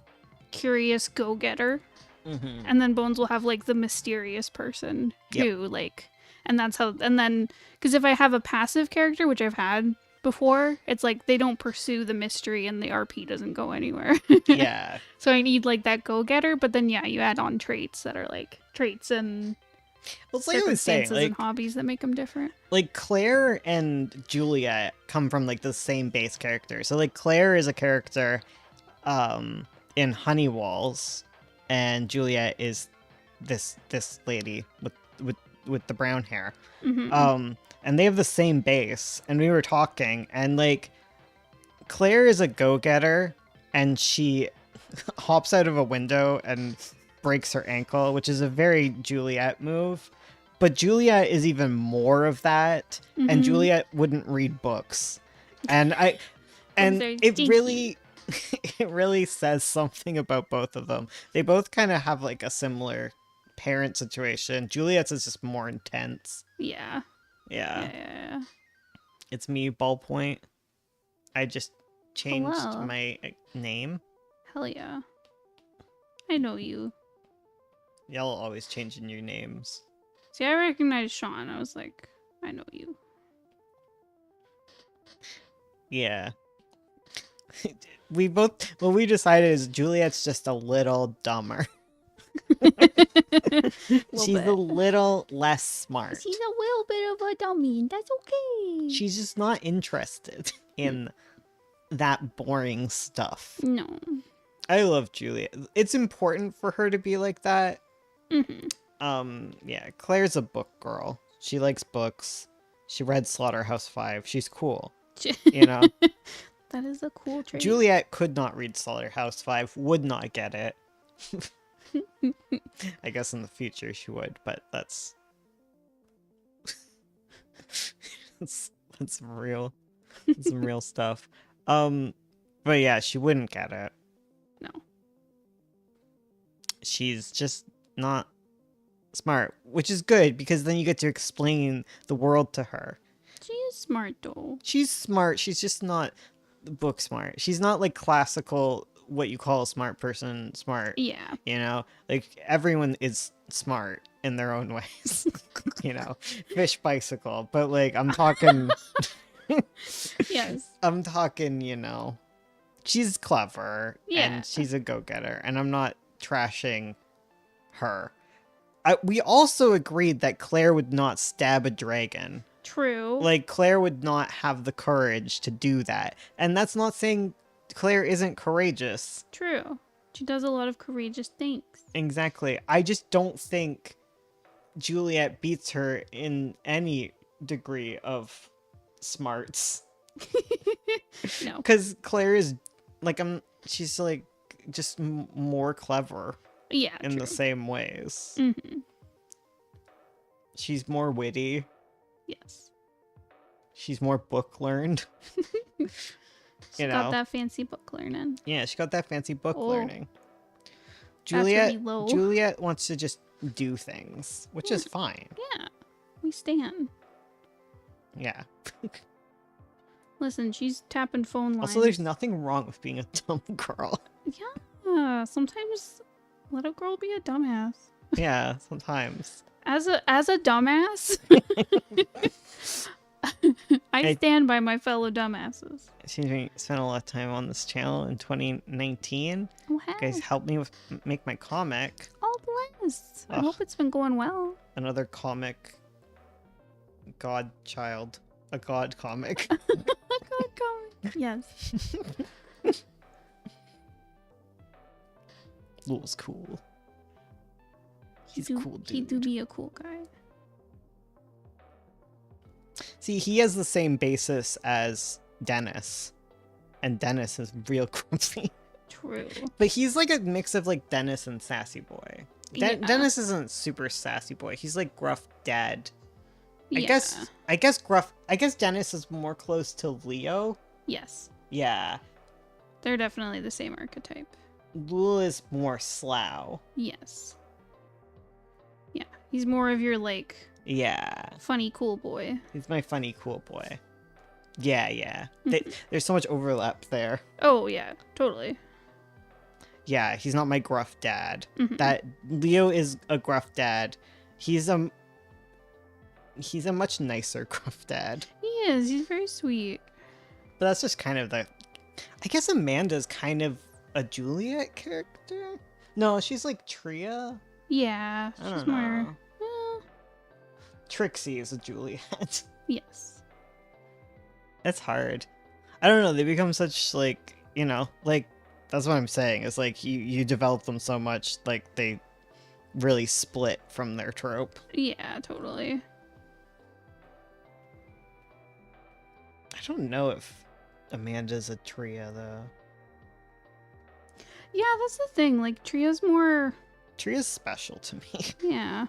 curious go-getter. Mm-hmm. And then Bones will have like the mysterious person too, like, and that's how. And then, because if I have a passive character, which I've had before, it's like they don't pursue the mystery and the RP doesn't go anywhere. Yeah. So I need like that go-getter, but then you add on traits that are like traits and Well, it's like I was saying, circumstances and hobbies that make them different. like Claire and Juliet come from like the same base character. So like Claire is a character in Honey Walls, and Juliet is this lady with the brown hair. Mm-hmm. And they have the same base, and we were talking, and like Claire is a go-getter, and she hops out of a window and breaks her ankle, which is a very Juliet move. But Juliet is even more of that, Mm-hmm. and Juliet wouldn't read books. And they're it stinky. really it really says something about both of them. They both kind of have like a similar parent situation. Juliet's is just more intense. Yeah. Yeah. Yeah. It's me, Ballpoint. I just changed Hello. my name. Hell yeah. I know you. Y'all always changing your names. See, I recognized Sean. I was like, I know you. Yeah. We decided is Juliet's just a little dumber. She's a little less smart. She's a little bit of a dummy, and that's okay. She's just not interested in that boring stuff. No. I love Juliet. It's important for her to be like that. Mm-hmm. Yeah, Claire's a book girl. She likes books. She read Slaughterhouse-5. She's cool. You know? That is a cool trait. Juliet could not read Slaughterhouse-5, would not get it. I guess in the future she would, but that's that's real. That's some real stuff. But yeah, she wouldn't get it. No. She's just not smart, which is good because then you get to explain the world to her. She is smart, though. She's smart. She's just not book smart. She's not like classical, what you call a smart person smart. Yeah. You know, like everyone is smart in their own ways. You know, fish bicycle. But like, I'm talking. Yes. I'm talking, you know, she's clever Yeah. and she's a go-getter, and I'm not trashing her. We also agreed that Claire would not stab a dragon. True. Like, Claire would not have the courage to do that. And that's not saying Claire isn't courageous. True. She does a lot of courageous things. Exactly. I just don't think Juliet beats her in any degree of smarts. No. Because Claire is, like, she's, like, just more clever Yeah. in true. the same ways. Mm-hmm. She's more witty. Yes. She's more book learned. She You got know. that fancy book learning. Yeah, she got that fancy book Oh. learning. That's really low. Juliet wants to just do things, which is fine. Yeah. We stand. Yeah. Listen, she's tapping phone lines. Also, there's nothing wrong with being a dumb girl. Yeah. Sometimes let a girl be a dumbass. Yeah, sometimes. As a dumbass, I stand by my fellow dumbasses. Seems we spent a lot of time on this channel in 2019. Oh, You hey. guys helped me make my comic. All blessed. I Ugh. hope it's been going well. Another comic. Godchild. A god comic. Yes. Lul's cool. He's a cool dude. He do be a cool guy. See, he has the same basis as Dennis. And Dennis is real grumpy. True. But he's like a mix of like Dennis and Sassy Boy. Yeah. Dennis isn't super Sassy Boy. He's like gruff dad. I Yeah. guess Dennis is more close to Leo. Yes. Yeah. They're definitely the same archetype. Lul is more slow. Yes. Yeah. He's more of your like Yeah. funny cool boy. He's my funny cool boy. Yeah. Mhm. There's so much overlap there. Oh, yeah, totally. Yeah, he's not my gruff dad. Mhm. That Leo is a gruff dad. He's a much nicer gruff dad. He is. He's very sweet. But that's just kind of I guess Amanda's kind of a Juliet character. No, she's like Tria. Yeah, I she's don't more. know. Well, Trixie is a Juliet. yes. That's hard. I don't know. They become such like that's what I'm saying. Is like you develop them so much like they really split from their trope. Yeah, totally. I don't know if Amanda's a Tria though. Yeah, that's the thing. Like, Tria's more. Tria's special to me. Yeah.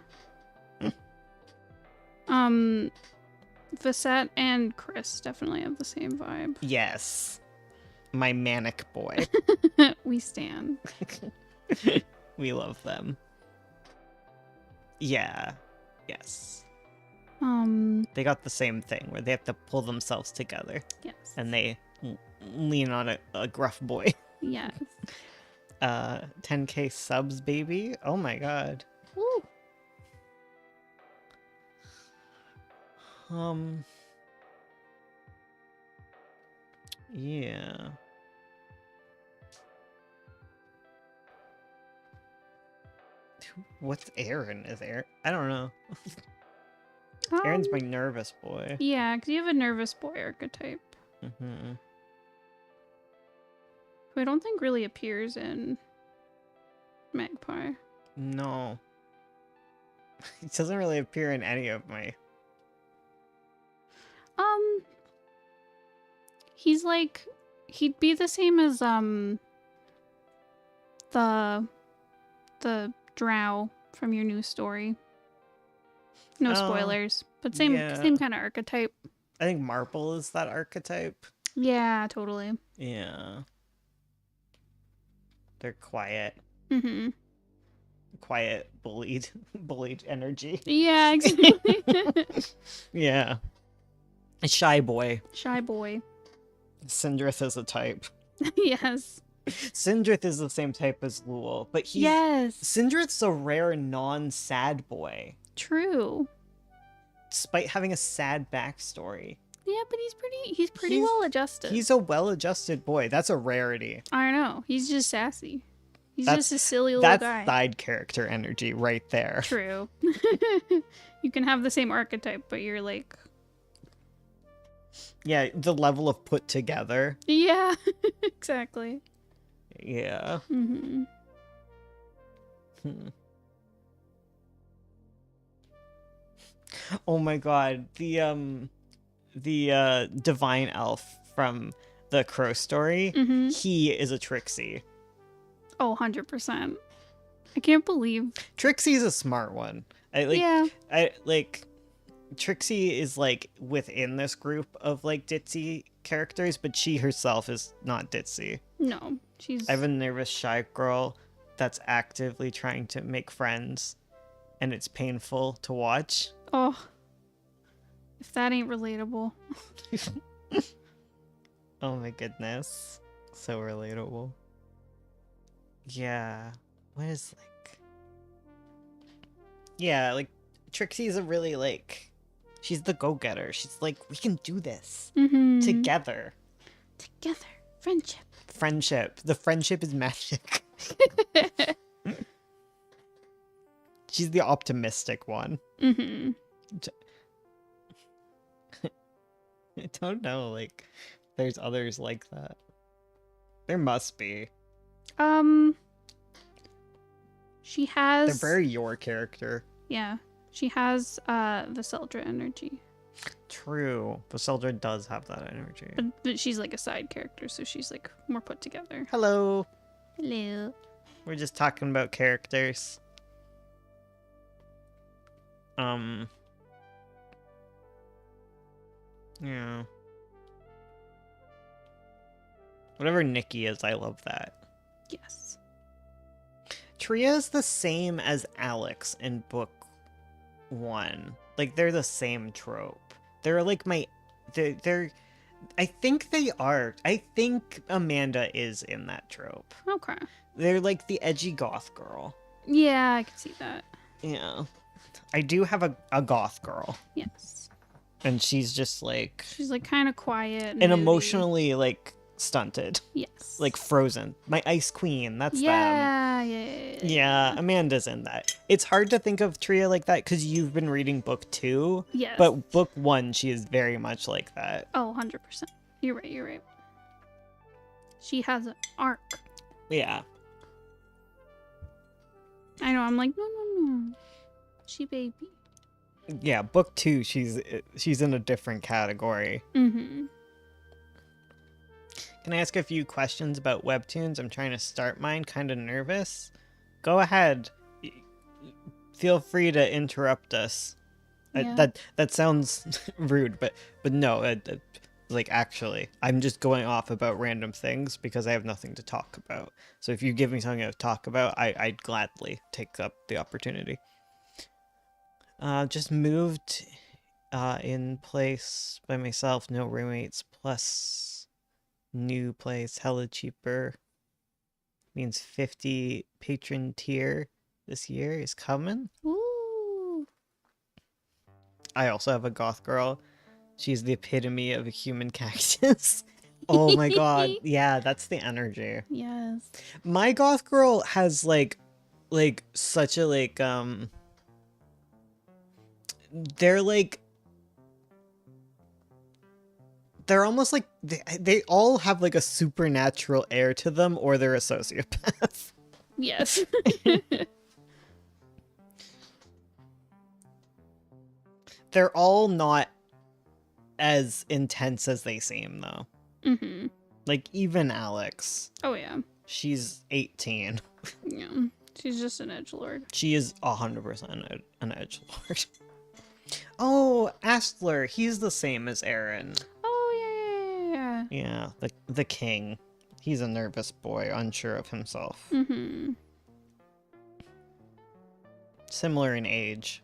Vasette and Chris definitely have the same vibe. Yes. My manic boy. We stan. We love them. Yeah. Yes. They got the same thing where they have to pull themselves together Yes. and they lean on a gruff boy. Yes. 10K subs, baby. Oh my god. Woo. Yeah. What's Aaron? Is Aaron? I don't know. Aaron's my nervous boy. Yeah, because you have a nervous boy archetype, Mm-hmm. who I don't think really appears in Magpie. No. He doesn't really appear in any of my... He's like, he'd be the same as the drow from your new story. No Oh, spoilers, but same yeah. kind of archetype. I think Marple is that archetype. Yeah, totally. Yeah. They're quiet. Mm-hmm. Quiet, bullied energy. Yeah, exactly. Yeah. A shy boy. Shy boy. Sindrith is a type. Yes. Sindrith is the same type as Lul, but Yes. Sindrith's a rare non-sad boy, True. despite having a sad backstory. Yeah, but he's pretty well adjusted. He's a well-adjusted boy. That's a rarity. I know. He's just sassy. He's That's- just a silly little guy. That's side character energy right there. True. You can have the same archetype, but you're like, Yeah, the level of put together. yeah, exactly. Yeah. Mm-hmm. Oh my god, the divine elf from the Crow story, Mm-hmm. he is a Trixie. Oh, 100%. I can't believe. Trixie's a smart one. Yeah. Trixie is like within this group of like ditzy characters, but she herself is not ditzy. No, she's. I have a nervous shy girl that's actively trying to make friends, and it's painful to watch. Oh. If that ain't relatable. Oh my goodness. So relatable. Yeah. What is like... Yeah, like, Trixie's a really, like... She's the go-getter. She's like, we can do this. Mm-hmm. Together. Together. Friendship. Friendship. The friendship is magic. She's the optimistic one. Mm-hmm. I don't know, like, there's others like that. There must be. She has. They're very your character. Yeah. She has Vaseldra energy. True. Vaseldra does have that energy. But she's like a side character, so she's like more put together. Hello. Hello. We're just talking about characters. Yeah. Whatever Nikki is, I love that. Yes. Tria is the same as Alex in book 1. Like, they're the same trope. They're like they're I think they are. I think Amanda is in that trope. Okay. They're like the edgy goth girl. Yeah, I can see that. Yeah. I do have a goth girl. Yes. And she's just like... She's like kind of quiet. And moody. emotionally like stunted. Yes. Like Frozen. My Ice Queen. That's them. Yeah. Yeah, Amanda's in that. It's hard to think of Tria like that because you've been reading book 2. Yes. But book 1, she is very much like that. Oh, 100%. You're right. She has an arc. Yeah. I know, I'm like, no. She baby. Yeah, book 2, she's in a different category. Mm-hmm. Can I ask a few questions about webtoons? I'm trying to start mine, kind of nervous. Go ahead. Feel free to interrupt us. Yeah. That sounds rude, but no, like actually, I'm just going off about random things because I have nothing to talk about. So if you give me something to talk about, I'd gladly take up the opportunity. Just moved in place by myself, no roommates, plus new place, hella cheaper. Means 50 patron tier this year is coming. Ooh. I also have a goth girl. She's the epitome of a human cactus. Oh my god. Yeah, that's the energy. Yes. My goth girl has like such a they're almost like they all have like a supernatural air to them, or they're a sociopath. Yes. They're all not as intense as they seem though. Mm-hmm. Like even Alex. Oh yeah. She's 18. Yeah. She's just an edgelord. She is 100% an edgelord. Oh, Astler, he's the same as Aaron. Oh yeah. Yeah, the king. He's a nervous boy, unsure of himself. Mm-hmm. Similar in age.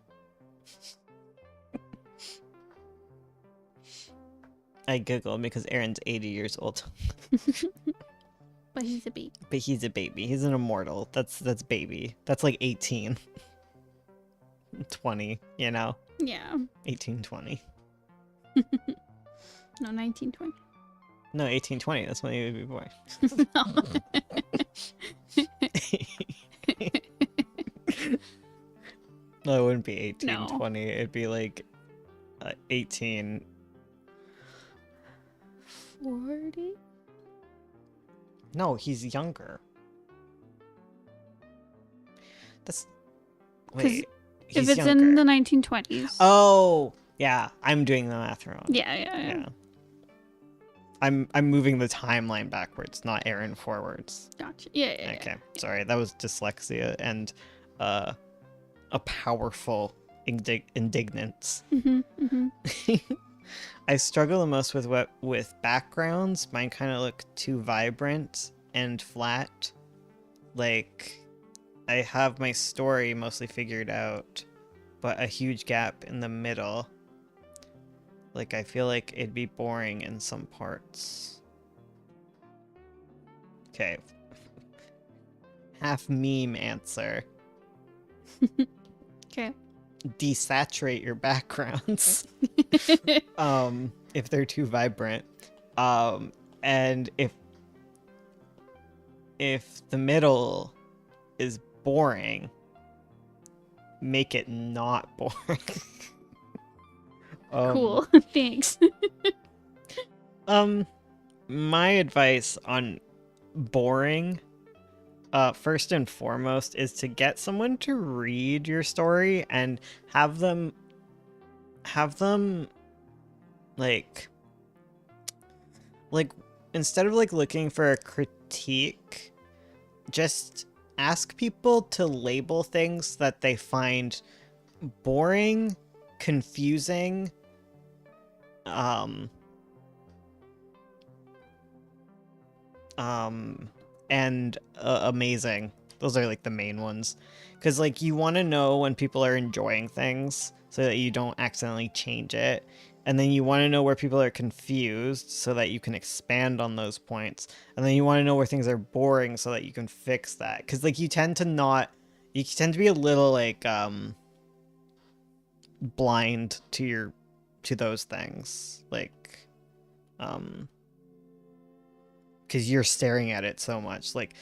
I giggle because Aaron's 80 years old. But he's a baby. But he's a baby. He's an immortal. That's baby. That's like 18. 20, you know? Yeah. 18, 20. No, 1920. No, 1820. That's when he would be born. No, it wouldn't be 1820. It'd be like 18. 40? No, he's younger. That's... Wait. If He's it's younger. in the 1920s. Oh, yeah. I'm doing the math wrong. Yeah. I'm moving the timeline backwards, not Aaron forwards. Gotcha. Yeah. Okay, sorry. That was dyslexia and a powerful indignance. Mm-hmm. I struggle the most with backgrounds. Mine kind of look too vibrant and flat. Like, I have my story mostly figured out, but a huge gap in the middle. Like, I feel like it'd be boring in some parts. Okay. Half meme answer. Okay. Desaturate your backgrounds. If they're too vibrant. And if the middle is boring, make it not boring. Cool. Thanks. My advice on boring, first and foremost, is to get someone to read your story and have them like instead of like looking for a critique, just ask people to label things that they find boring, confusing, and amazing. Those are like the main ones, because like you want to know when people are enjoying things so that you don't accidentally change it. And then you want to know where people are confused so that you can expand on those points. And then you want to know where things are boring so that you can fix that. Because, like, you tend to be a little, like, blind to those things. Like, because you're staring at it so much. Like,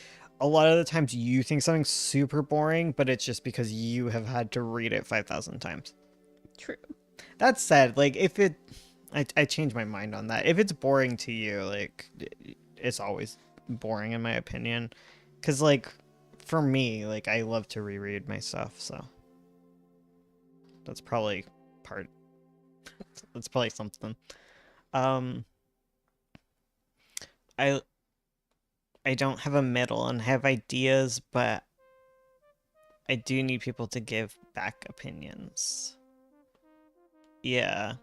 a lot of the times you think something's super boring, but it's just because you have had to read it 5,000 times. True. That said, like, I changed my mind on that. If it's boring to you, like, it's always boring in my opinion. Because, like, for me, like, I love to reread my stuff, so that's probably something. I don't have a middle and have ideas, but I do need people to give back opinions. Yeah.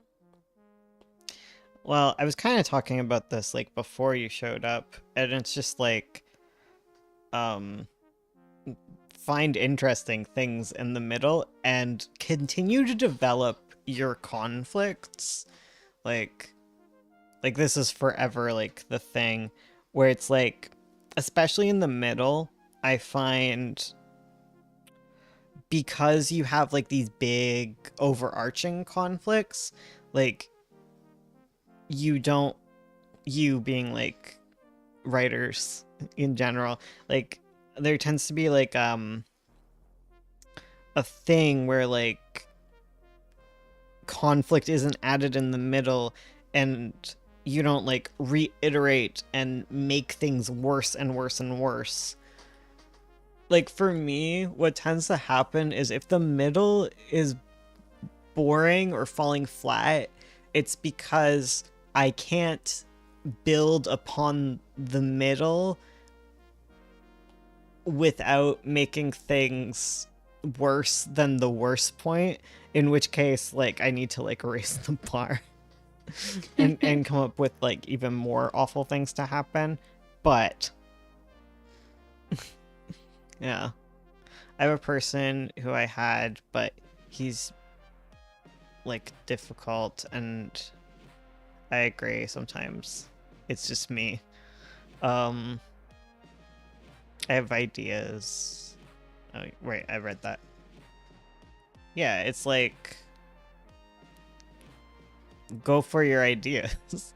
Well, I was kind of talking about this, like, before you showed up, and it's just, like, find interesting things in the middle and continue to develop your conflicts. Like this is forever, like, the thing where it's, like, especially in the middle, I find because you have, like, these big overarching conflicts, like, you being, like, writers in general, like, there tends to be, like, a thing where, like, conflict isn't added in the middle and you don't, like, reiterate and make things worse and worse and worse. Like, for me, what tends to happen is if the middle is boring or falling flat, it's because I can't build upon the middle without making things worse than the worst point, in which case, like, I need to, like, raise the bar and come up with, like, even more awful things to happen. But yeah, I have a person who I had, but he's, like, difficult, and I agree sometimes it's just me. I have ideas. Oh, wait, I read that. Yeah, it's like, go for your ideas.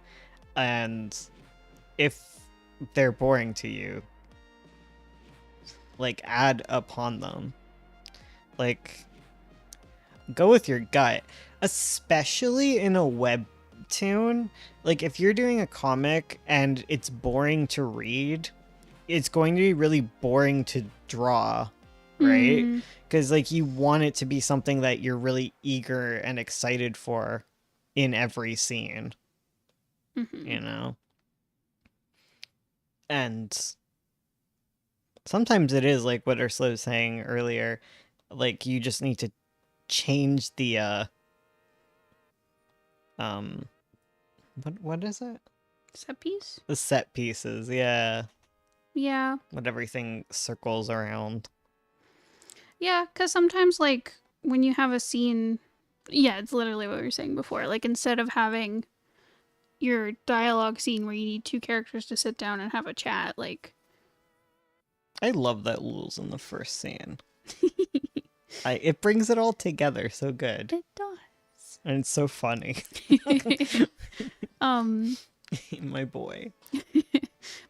And if they're boring to you, like, add upon them. Like, go with your gut. Especially in a webtoon. Like, if you're doing a comic and it's boring to read, it's going to be really boring to draw, right? Because, like, you want it to be something that you're really eager and excited for in every scene. You know? And sometimes it is like what Ursula was saying earlier, like, you just need to change the what is it? Set piece? The set pieces, yeah. Yeah. What everything circles around. Yeah, because sometimes, like, when you have a scene, yeah, it's literally what we were saying before. Like, instead of having your dialogue scene where you need two characters to sit down and have a chat, like... I love that Lul's in the first scene. It brings it all together so good. It does. And it's so funny. My boy.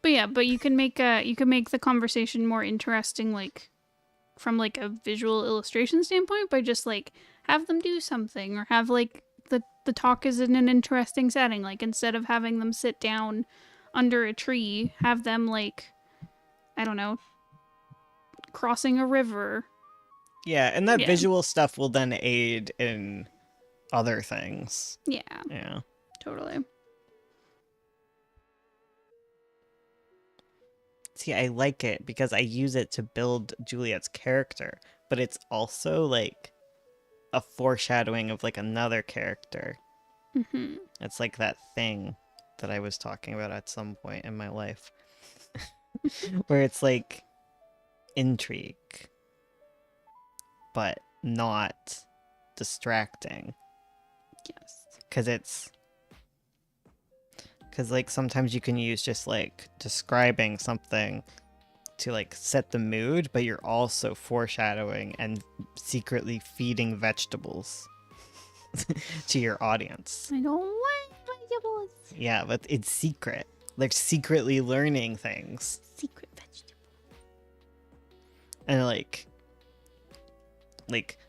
But yeah, but you can make the conversation more interesting, like, from, like, a visual illustration standpoint, by just, like, have them do something, or have, like, the talk is in an interesting setting. Like, instead of having them sit down under a tree, have them, like, I don't know, crossing a river. Yeah, and that visual stuff will then aid in other things. Yeah. Yeah. Totally. See, I like it because I use it to build Juliet's character, but it's also, like, a foreshadowing of, like, another character. It's like that thing that I was talking about at some point in my life. Where it's, like, intrigue, but not distracting. Yes. because like sometimes you can use just like describing something to like set the mood, but you're also foreshadowing and secretly feeding vegetables to your audience. I don't want vegetables. Yeah, but it's secret. They're secretly learning things. Secret vegetable. And like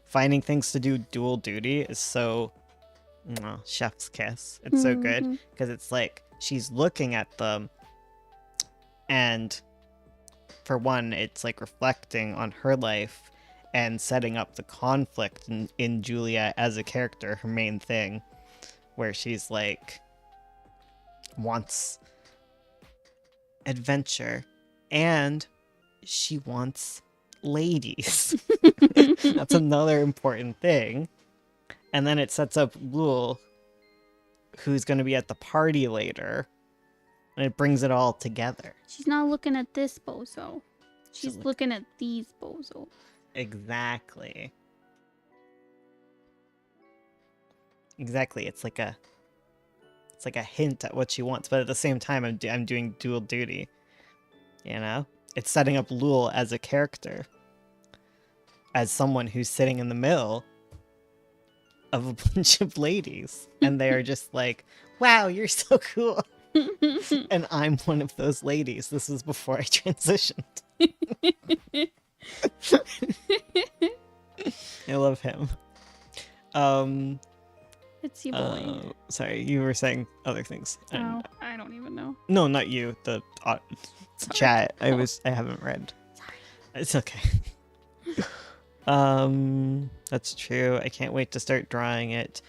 finding things to do dual duty is so chef's kiss. It's so good because it's like she's looking at them, and for one, it's like reflecting on her life and setting up the conflict in Julia as a character, her main thing, where she's like wants adventure and she wants ladies. That's another important thing. And then it sets up Lul, who's going to be at the party later, and it brings it all together. She's not looking at this bozo. She's looking at these bozo. Exactly. It's like a hint at what she wants, but at the same time, I'm doing dual duty. You know, it's setting up Lul as a character, as someone who's sitting in the middle of a bunch of ladies, and they are just like, "Wow, you're so cool." And I'm one of those ladies. This is before I transitioned. I love him. It's your boy. Sorry, you were saying other things. Oh, I don't even know. No, not you. The chat. I haven't read. Sorry. It's okay. That's true. I can't wait to start drawing it.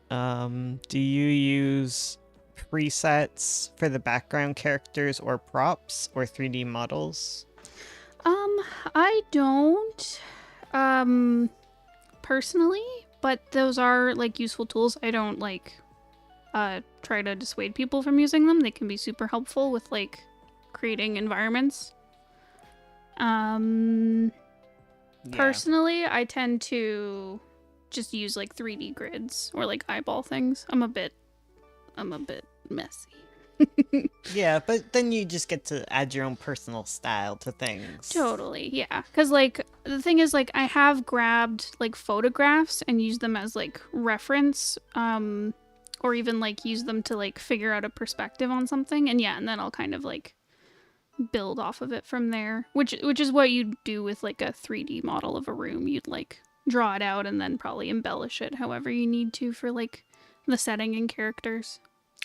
Do you use presets for the background characters or props or 3D models? I don't personally, but those are like useful tools. I don't like try to dissuade people from using them. They can be super helpful with like creating environments. Personally, I tend to just use like 3D grids or like eyeball things. I'm a bit messy. Yeah, but then you just get to add your own personal style to things. Totally, yeah. Because, like, the thing is, like, I have grabbed, like, photographs and used them as, like, reference, or even, like, use them to, like, figure out a perspective on something. And, yeah, and then I'll kind of, like, build off of it from there. Which is what you'd do with, like, a 3D model of a room. You'd, like, draw it out and then probably embellish it however you need to for, like, the setting and characters.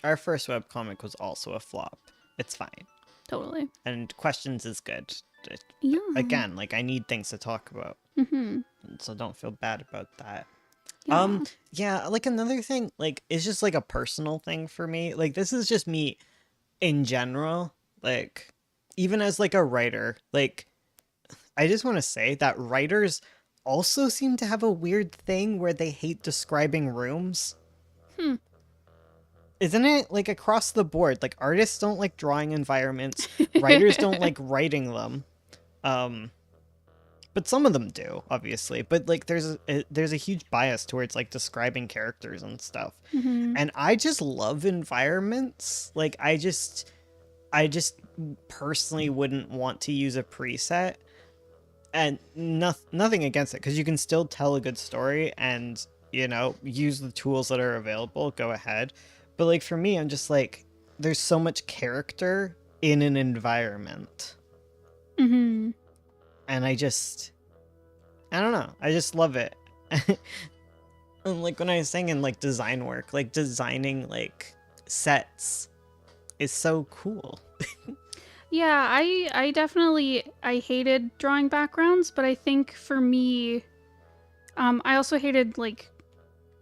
Our first webcomic was also a flop. It's fine. Totally. And questions is good. Yeah. Again, like, I need things to talk about. Mm-hmm. So don't feel bad about that. Yeah. Yeah, like, another thing, like, it's just, like, a personal thing for me. Like, this is just me in general. Like, even as, like, a writer, like, I just want to say that writers also seem to have a weird thing where they hate describing rooms. Isn't it, like, across the board? Like, artists don't like drawing environments. Writers don't like writing them. But some of them do, obviously. But, like, there's a huge bias towards, like, describing characters and stuff. Mm-hmm. And I just love environments. Like, I just personally wouldn't want to use a preset. And nothing against it, because you can still tell a good story and, you know, use the tools that are available. Go ahead. But, like, for me, I'm just like, there's so much character in an environment. Mm-hmm. And I don't know. I just love it. And, like, when I was saying in, like, design work, like, designing, like, sets is so cool. Yeah, I definitely, I hated drawing backgrounds, but I think for me, I also hated, like,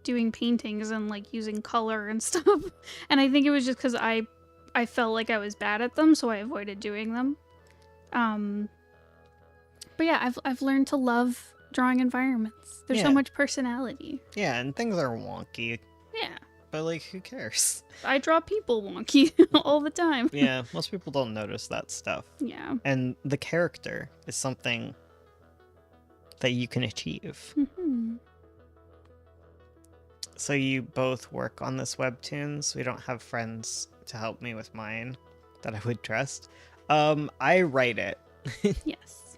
doing paintings and, like, using color and stuff. And I think it was just because I felt like I was bad at them, so I avoided doing them. But yeah, I've learned to love drawing environments. There's so much personality. Yeah, and things are wonky. Yeah. But, like, who cares? I draw people wonky all the time. Yeah, most people don't notice that stuff. Yeah. And the character is something that you can achieve. Mm-hmm. So you both work on this webtoon, so we don't have friends to help me with mine that I would trust. I write it. Yes.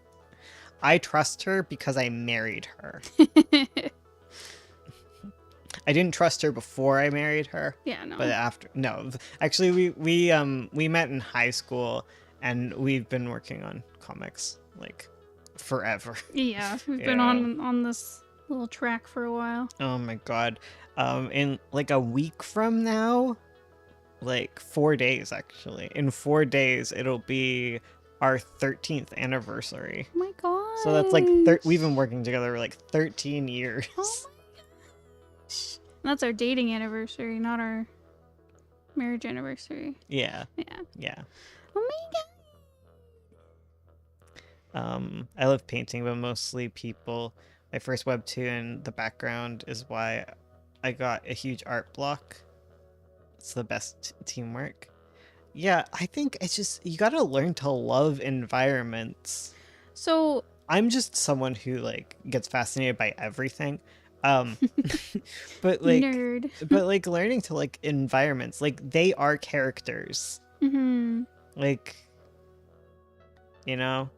I trust her because I married her. I didn't trust her before I married her. Yeah, no. But after, no. Actually, we met in high school, and we've been working on comics like forever. Yeah, we've Yeah. been on this little track for a while. Oh my god. In like a week from now, like 4 days actually. In 4 days, it'll be our 13th anniversary. Oh my god. So that's like we've been working together for like 13 years. Oh my gosh. That's our dating anniversary, not our marriage anniversary. Yeah. Yeah. Yeah. Oh my god. I love painting, but mostly people. My first webtoon, the background is why I got a huge art block. It's the best teamwork. Yeah, I think it's just, you gotta learn to love environments. So I'm just someone who like gets fascinated by everything. But like nerd. but like learning to like environments, like they are characters. Mm-hmm. Like, you know?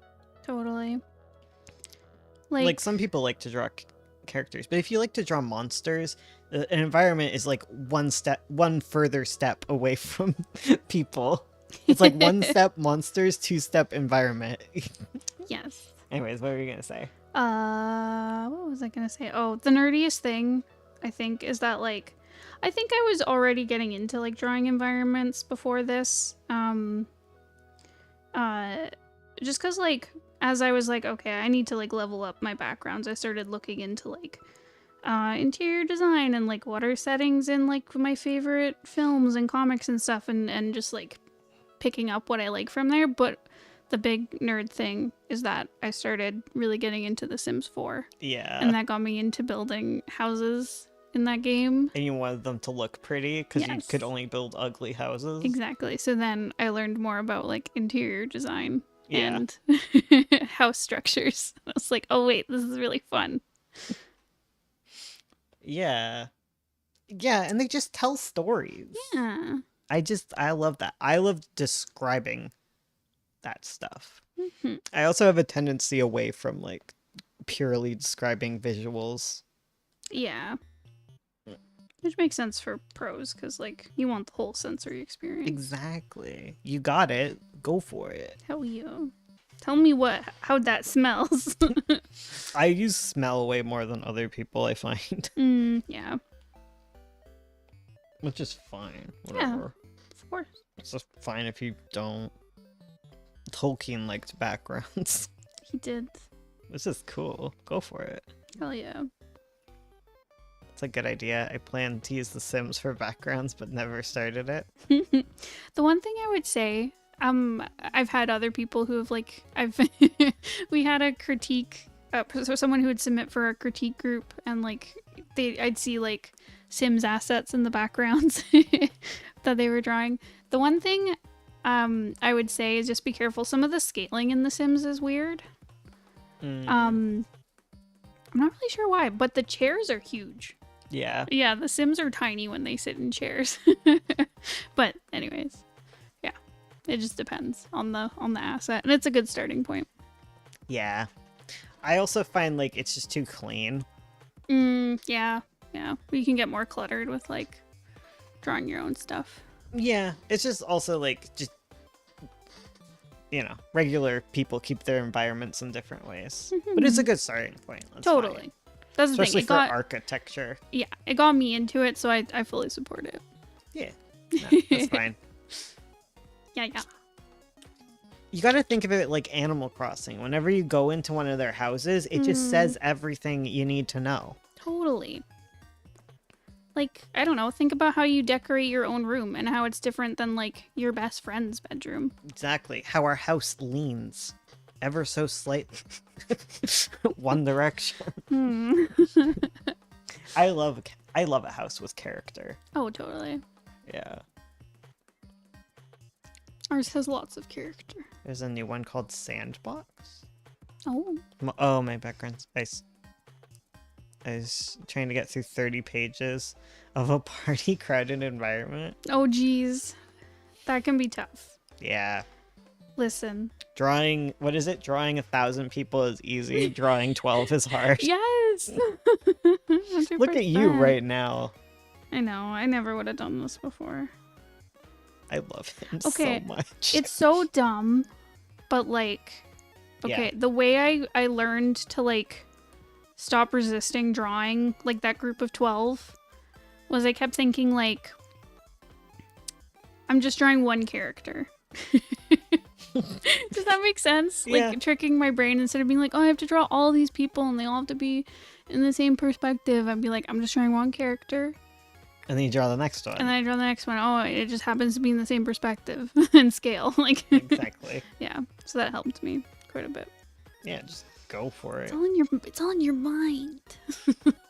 Totally. Like some people like to draw characters, but if you like to draw monsters, an environment is like one further step away from people. It's like 1 step monsters, 2-step environment. Yes. Anyways, what were you gonna say? What was I gonna say? Oh, the nerdiest thing I think is that like I think I was already getting into like drawing environments before this. Just cause like as I was like, okay, I need to like level up my backgrounds, I started looking into like interior design and like what are settings in like my favorite films and comics and stuff, and just like picking up what I like from there. But the big nerd thing is that I started really getting into The Sims 4. Yeah. And that got me into building houses in that game. And you wanted them to look pretty because you Yes. could only build ugly houses. Exactly. So then I learned more about like interior design Yeah. and house structures. I was like, oh wait, this is really fun. Yeah. Yeah, and they just tell stories. Yeah. I love that. I love describing that stuff. Mm-hmm. I also have a tendency away from like purely describing visuals. Yeah. Which makes sense for pros, because like you want the whole sensory experience. Exactly. You got it. Go for it. Hell yeah. Tell me how that smells. I use smell way more than other people, I find. Yeah. Which is fine. Whatever. Of course. It's just fine if you don't. Tolkien liked backgrounds. He did. This is cool. Go for it. Hell yeah. It's a good idea. I planned to use The Sims for backgrounds, but never started it. The one thing I would say, I've had other people who have like, we had a critique, so someone who would submit for a critique group, and like, I'd see like Sims assets in the backgrounds that they were drawing. The one thing I would say is just be careful. Some of the scaling in The Sims is weird. I'm not really sure why, but the chairs are huge. Yeah. Yeah, the Sims are tiny when they sit in chairs. But anyways, yeah, it just depends on the asset, and it's a good starting point. Yeah. I also find like it's just too clean. Yeah. You can get more cluttered with like drawing your own stuff. Yeah, it's just also like just regular people keep their environments in different ways. But it's a good starting point. That's Totally. fine. That's the Especially thing. for architecture. Yeah, it got me into it, so I fully support it. Yeah. No, that's fine. Yeah. You got to think of it like Animal Crossing. Whenever you go into one of their houses, it just says everything you need to know. Totally. Like, I don't know, think about how you decorate your own room and how it's different than like your best friend's bedroom. Exactly. How our house leans ever so slightly. One direction. I love a house with character. Oh, totally. Yeah. Ours has lots of character. There's a new one called Sandbox. Oh. Oh, my background's nice. I was trying to get through 30 pages of a party crowded environment. Oh, geez. That can be tough. Yeah. Listen. Drawing, what is it? Drawing 1,000 people is easy. Drawing 12 is hard. Yes! Look at you 100%. right now. I know. I never would have done this before. I love him Okay, so much. It's so dumb, but like, okay, Yeah. the way I learned to like stop resisting drawing like that group of 12 was I kept thinking like, I'm just drawing one character. Does that make sense? Yeah. Like tricking my brain instead of being like, oh, I have to draw all these people and they all have to be in the same perspective. I'd be like, I'm just drawing one character. And then you draw the next one. And then I draw the next one. Oh, it just happens to be in the same perspective and scale. Like Exactly. yeah. So that helped me quite a bit. Yeah, just go for it. It's all in your mind.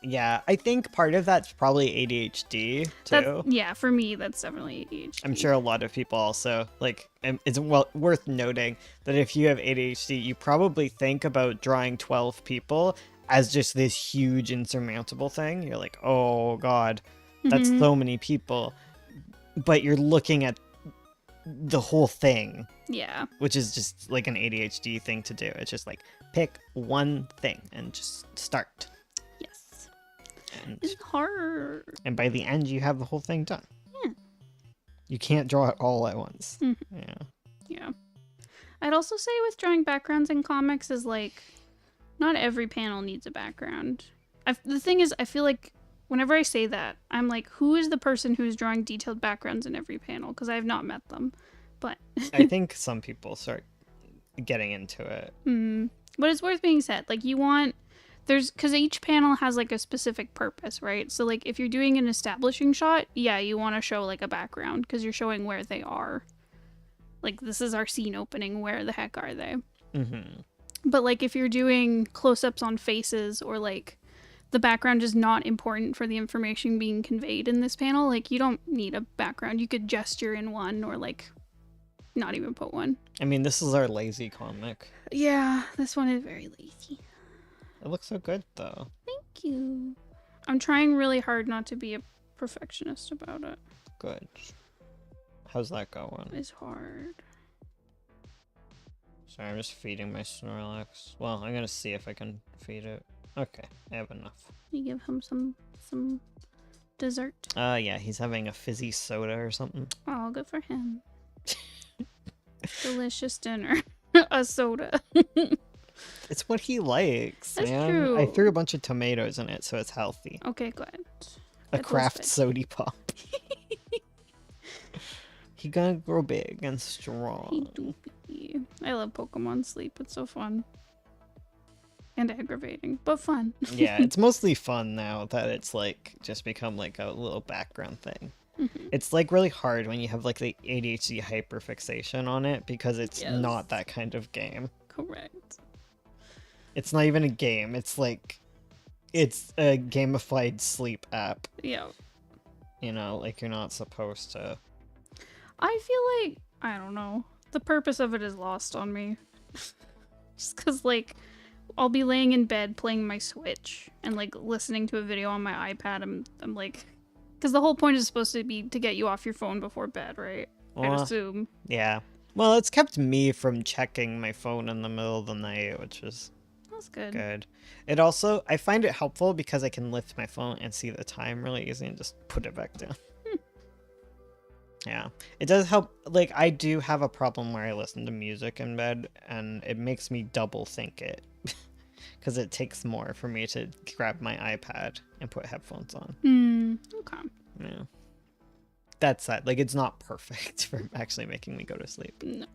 Yeah, I think part of that's probably ADHD too. Yeah, for me that's definitely ADHD. I'm sure a lot of people also like. It's worth noting that if you have ADHD, you probably think about drawing 12 people as just this huge insurmountable thing. You're like, oh god, that's so many people, but you're looking at the whole thing. Yeah. Which is just like an ADHD thing to do. It's just like pick one thing and just start. Yes. And, It's hard. and by the end, you have the whole thing done. Yeah. You can't draw it all at once. Mhm. Yeah. Yeah. I'd also say with drawing backgrounds in comics is like, not every panel needs a background. The thing is, I feel like whenever I say that, I'm like, who is the person who's drawing detailed backgrounds in every panel? Because I have not met them. But I think some people start getting into it. But it's worth being said. Like because each panel has like a specific purpose, right? So like if you're doing an establishing shot, yeah, you want to show like a background because you're showing where they are. Like this is our scene opening. Where the heck are they? Mm-hmm. But like if you're doing close-ups on faces or like the background is not important for the information being conveyed in this panel, like you don't need a background. You could gesture in one or like not even put one. I mean, this is our lazy comic. Yeah, this one is very lazy. It looks so good, though. Thank you. I'm trying really hard not to be a perfectionist about it. Good. How's that going? It's hard. Sorry, I'm just feeding my Snorlax. Well, I'm gonna see if I can feed it. Okay, I have enough. You give him some dessert. Yeah, he's having a fizzy soda or something. Oh, good for him. Delicious dinner. A soda. It's what he likes, That's man. true. I threw a bunch of tomatoes in it, so it's healthy. Okay, good. A Get those craft veg- sody pop. He gonna grow big and strong. He do be. I love Pokemon Sleep. It's so fun. And aggravating, but fun. Yeah, it's mostly fun now that it's like just become like a little background thing. It's like really hard when you have like the ADHD hyperfixation on it because it's Yes. not that kind of game. Correct. It's not even a game. It's like it's a gamified sleep app. Yeah. You know, like you're not supposed to. I feel like, I don't know, the purpose of it is lost on me. Just because, like, I'll be laying in bed playing my Switch and, like, listening to a video on my iPad. I'm like, because the whole point is supposed to be to get you off your phone before bed, right? I'd Well, assume. yeah. Well, it's kept me from checking my phone in the middle of the night, which is That's good. good. It also, I find it helpful because I can lift my phone and see the time really easy and just put it back down. Yeah. It does help. Like, I do have a problem where I listen to music in bed and it makes me double think it. Because it takes more for me to grab my iPad and put headphones on. Okay. Yeah. That's that. Like, it's not perfect for actually making me go to sleep. No.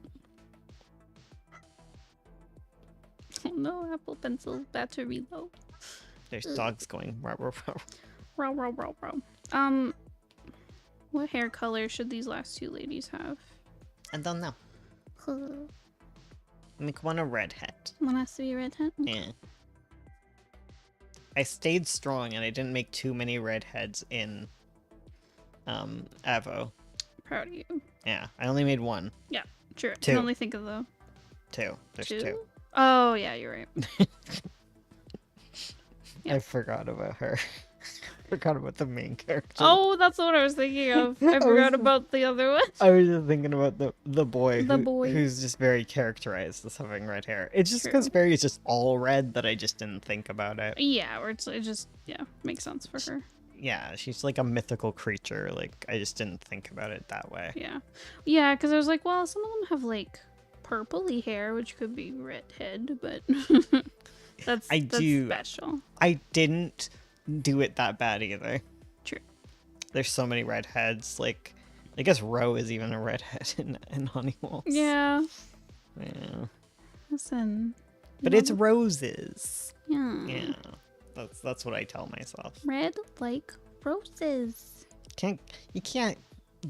Oh no, Apple Pencil battery low. There's dogs going. Row, row, row. Row, row, row, row. What hair color should these last two ladies have? I don't know. Make one a redhead. One has to be redhead? Yeah. I stayed strong and I didn't make too many redheads in Avo. Proud of you. Yeah, I only made one. Yeah, sure. I Two. can only think of the Two. There's two. Oh, yeah, you're right. Yeah. I forgot about her. Forgot about the main character. Oh, that's what I was thinking of. I forgot about the other one. I was just thinking about the boy, The boy. who's just very characterized as having red hair. It's just True. because Fairy is just all red that I just didn't think about it. Yeah, or it just makes sense for her. Yeah, she's like a mythical creature. Like, I just didn't think about it that way. Yeah, because I was like, well, some of them have like purpley hair, which could be redhead, but that's special. I didn't do it that bad either. True. There's so many redheads. Like, I guess Ro is even a redhead in Honeywolves. Yeah. Yeah. Listen. But it's roses. Yeah. Yeah. That's what I tell myself. Red like roses. You can't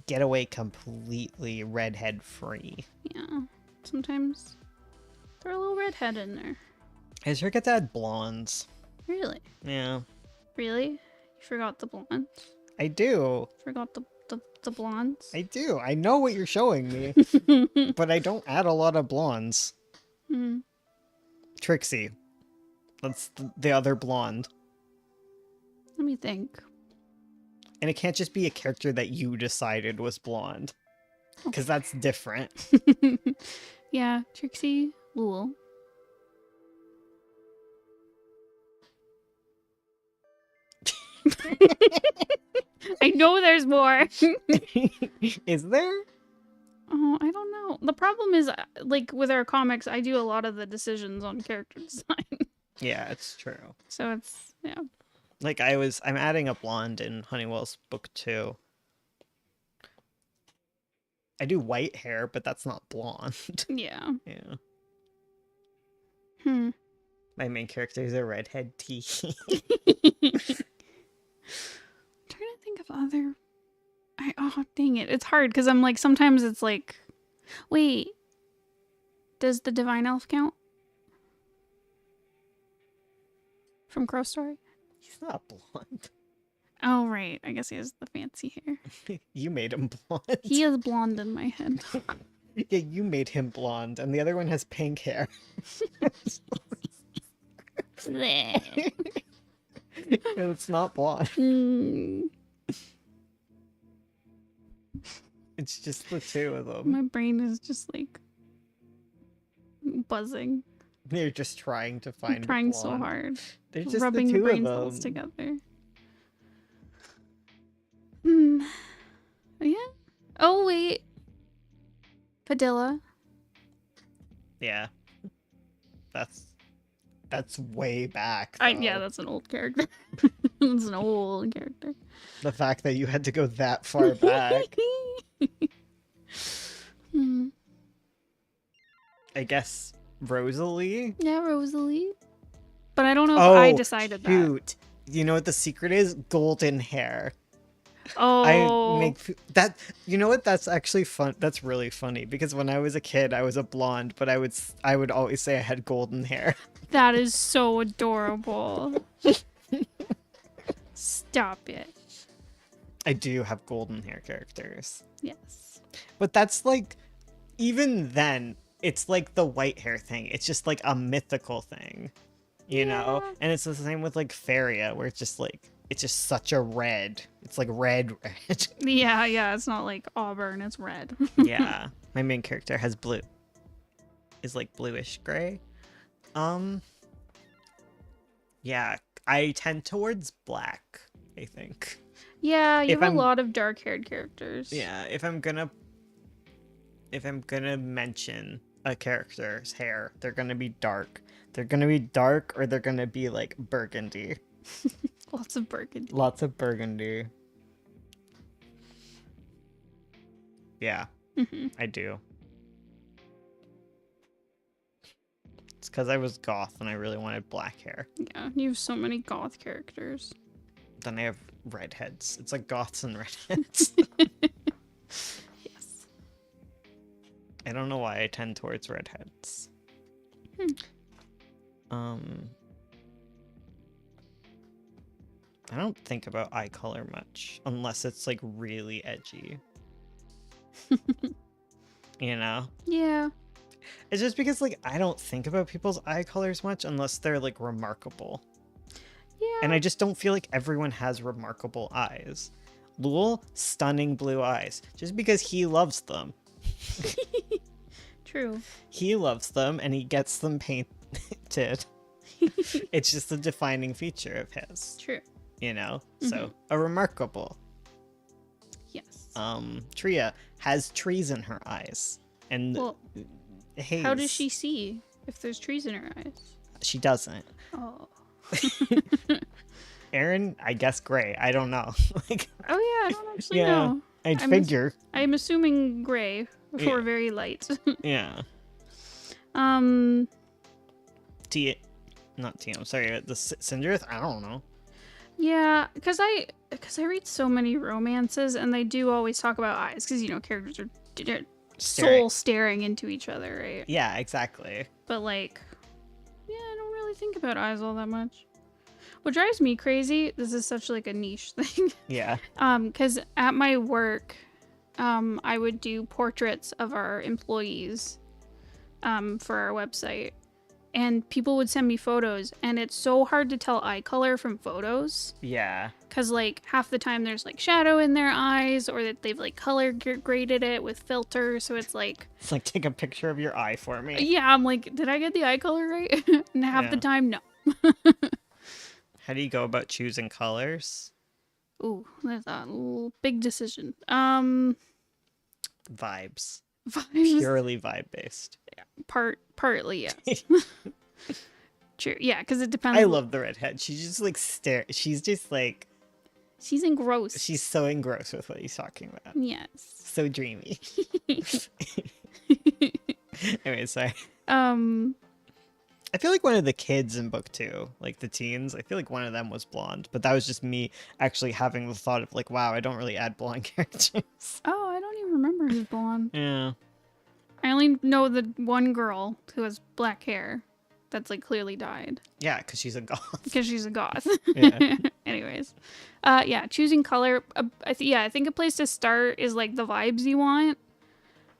get away completely redhead free. Yeah. Sometimes throw a little redhead in there. I sure get to add blondes. Really? Yeah. Really? You forgot the blondes? I do. Forgot the blondes? I do. I know what you're showing me. But I don't add a lot of blondes. Hmm. Trixie. That's the other blonde. Let me think. And it can't just be a character that you decided was blonde. Because that's different. Yeah, Trixie Lul. I know there's more. Is there? Oh, I don't know. The problem is, like, with our comics, I do a lot of the decisions on character design. Yeah, it's true. So it's, yeah. Like, I'm adding a blonde in Honeywell's book 2. I do white hair, but that's not blonde. Yeah. Yeah. Hmm. My main character is a redhead T. Trying to think of other. Oh, dang it. It's hard because I'm like, sometimes it's like, wait, does the Divine Elf count? From Crow Story? He's not blonde. Oh, right. I guess he has the fancy hair. You made him blonde. He is blonde in my head. Yeah, you made him blonde, and the other one has pink hair. It's not blonde. Mm. It's just the two of them. My brain is just like buzzing. They're just trying to find. I'm trying blonde. so hard. They're just rubbing the the two brain of cells them. together. Hmm. Yeah. Oh wait. Padilla. Yeah. That's way back. Yeah, though. that's an old character. That's an old character. The fact that you had to go that far back. Hmm. I guess Rosalie. Yeah, Rosalie. But I don't know if I decided that. Shoot. You know what the secret is? Golden hair. Oh. I make that. You know what? That's actually fun. That's really funny because when I was a kid, I was a blonde, but I would always say I had golden hair. That is so adorable. Stop it. I do have golden hair characters. Yes. But that's like, even then, it's like the white hair thing. It's just like a mythical thing, you know? And it's the same with like Faria, where it's just like, it's just such a red. It's like red. Yeah, it's not like auburn, it's red. Yeah. My main character has blue. Is like bluish gray. Yeah, I tend towards black, I think. Yeah, you have a lot of dark-haired characters. Yeah, if I'm gonna mention a character's hair, they're gonna be dark. They're gonna be dark, or they're gonna be like burgundy. Lots of burgundy. Lots of burgundy. Yeah, I do. It's because I was goth and I really wanted black hair. Yeah, you have so many goth characters. Then I have redheads. It's like goths and redheads. Yes. I don't know why I tend towards redheads. I don't think about eye color much unless it's like really edgy. You know? Yeah. It's just because like I don't think about people's eye colors much unless they're like remarkable. Yeah, And I just don't feel like everyone has remarkable eyes. Lul, stunning blue eyes. Just because he loves them. True. He loves them and he gets them painted. It's just a defining feature of his. True. You know? So, a remarkable. Yes. Tria has trees in her eyes. And Well, haze. how does she see if there's trees in her eyes? She doesn't. Oh. Aaron, I guess gray. I don't know. Like, Oh yeah, I don't actually know. I'd figure. I'm assuming gray or Yeah. very light. Yeah. Not T. I'm sorry. The Cindereth. I don't know. Yeah, because I read so many romances and they do always talk about eyes because characters are soul staring into each other, right? Yeah, exactly. But like, yeah, I don't really think about eyes all that much. What drives me crazy, this is such like a niche thing. Yeah. Because at my work, I would do portraits of our employees, for our website, and people would send me photos, and it's so hard to tell eye color from photos. Yeah. Because like half the time there's like shadow in their eyes, or that they've like color graded it with filters, so it's like take a picture of your eye for me. yeah, I'm like, did I get the eye color right? And half the time, no. How do you go about choosing colors? Ooh, that's a little big decision. Vibes. Vibes. Purely vibe based. Partly, yes. True, yeah, because it depends. I love the redhead. She just like She's just like. She's engrossed. She's so engrossed with what he's talking about. Yes. So dreamy. Anyway, sorry. I feel like one of the kids in book 2, like the teens, I feel like one of them was blonde, but that was just me actually having the thought of like, wow, I don't really add blonde characters. Oh, I don't even remember who's blonde. Yeah. I only know the one girl who has black hair that's like clearly dyed. Yeah, because she's a goth. Because she's a goth. Yeah. Anyways. Yeah, choosing color. I think a place to start is like the vibes you want.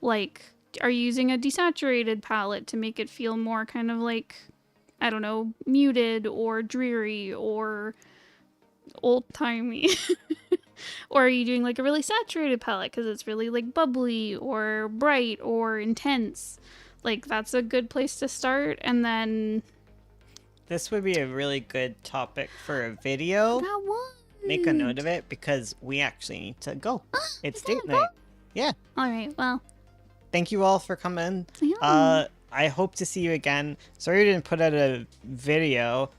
Like, are you using a desaturated palette to make it feel more kind of like, I don't know, muted or dreary or old-timey? Or are you doing like a really saturated palette because it's really like bubbly or bright or intense? Like, that's a good place to start. And then This would be a really good topic for a video. that one. Make a note of it because we actually need to go. It's date night. Yeah. All right, well. Thank you all for coming. Yeah. I hope to see you again. Sorry I didn't put out a video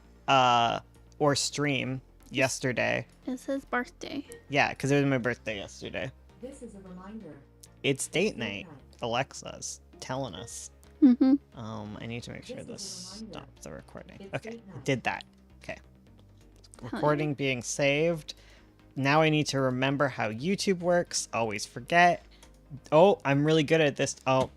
or stream yesterday. It's his birthday. Yeah, because it was my birthday yesterday. This is a reminder. It's date night. Alexa's telling us. Mm-hmm. I need to make sure This is a this reminder. stops the recording. It's Okay, date night. did that. Okay. yeah. Recording being saved. Now I need to remember how YouTube works. Always forget. Oh, I'm really good at this. Oh,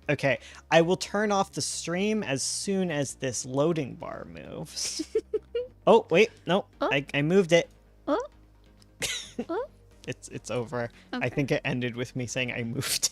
okay. I will turn off the stream as soon as this loading bar moves. Oh, wait. No, Oh. I moved it. Oh. Oh. It's over. I Okay. think it ended with me saying I moved.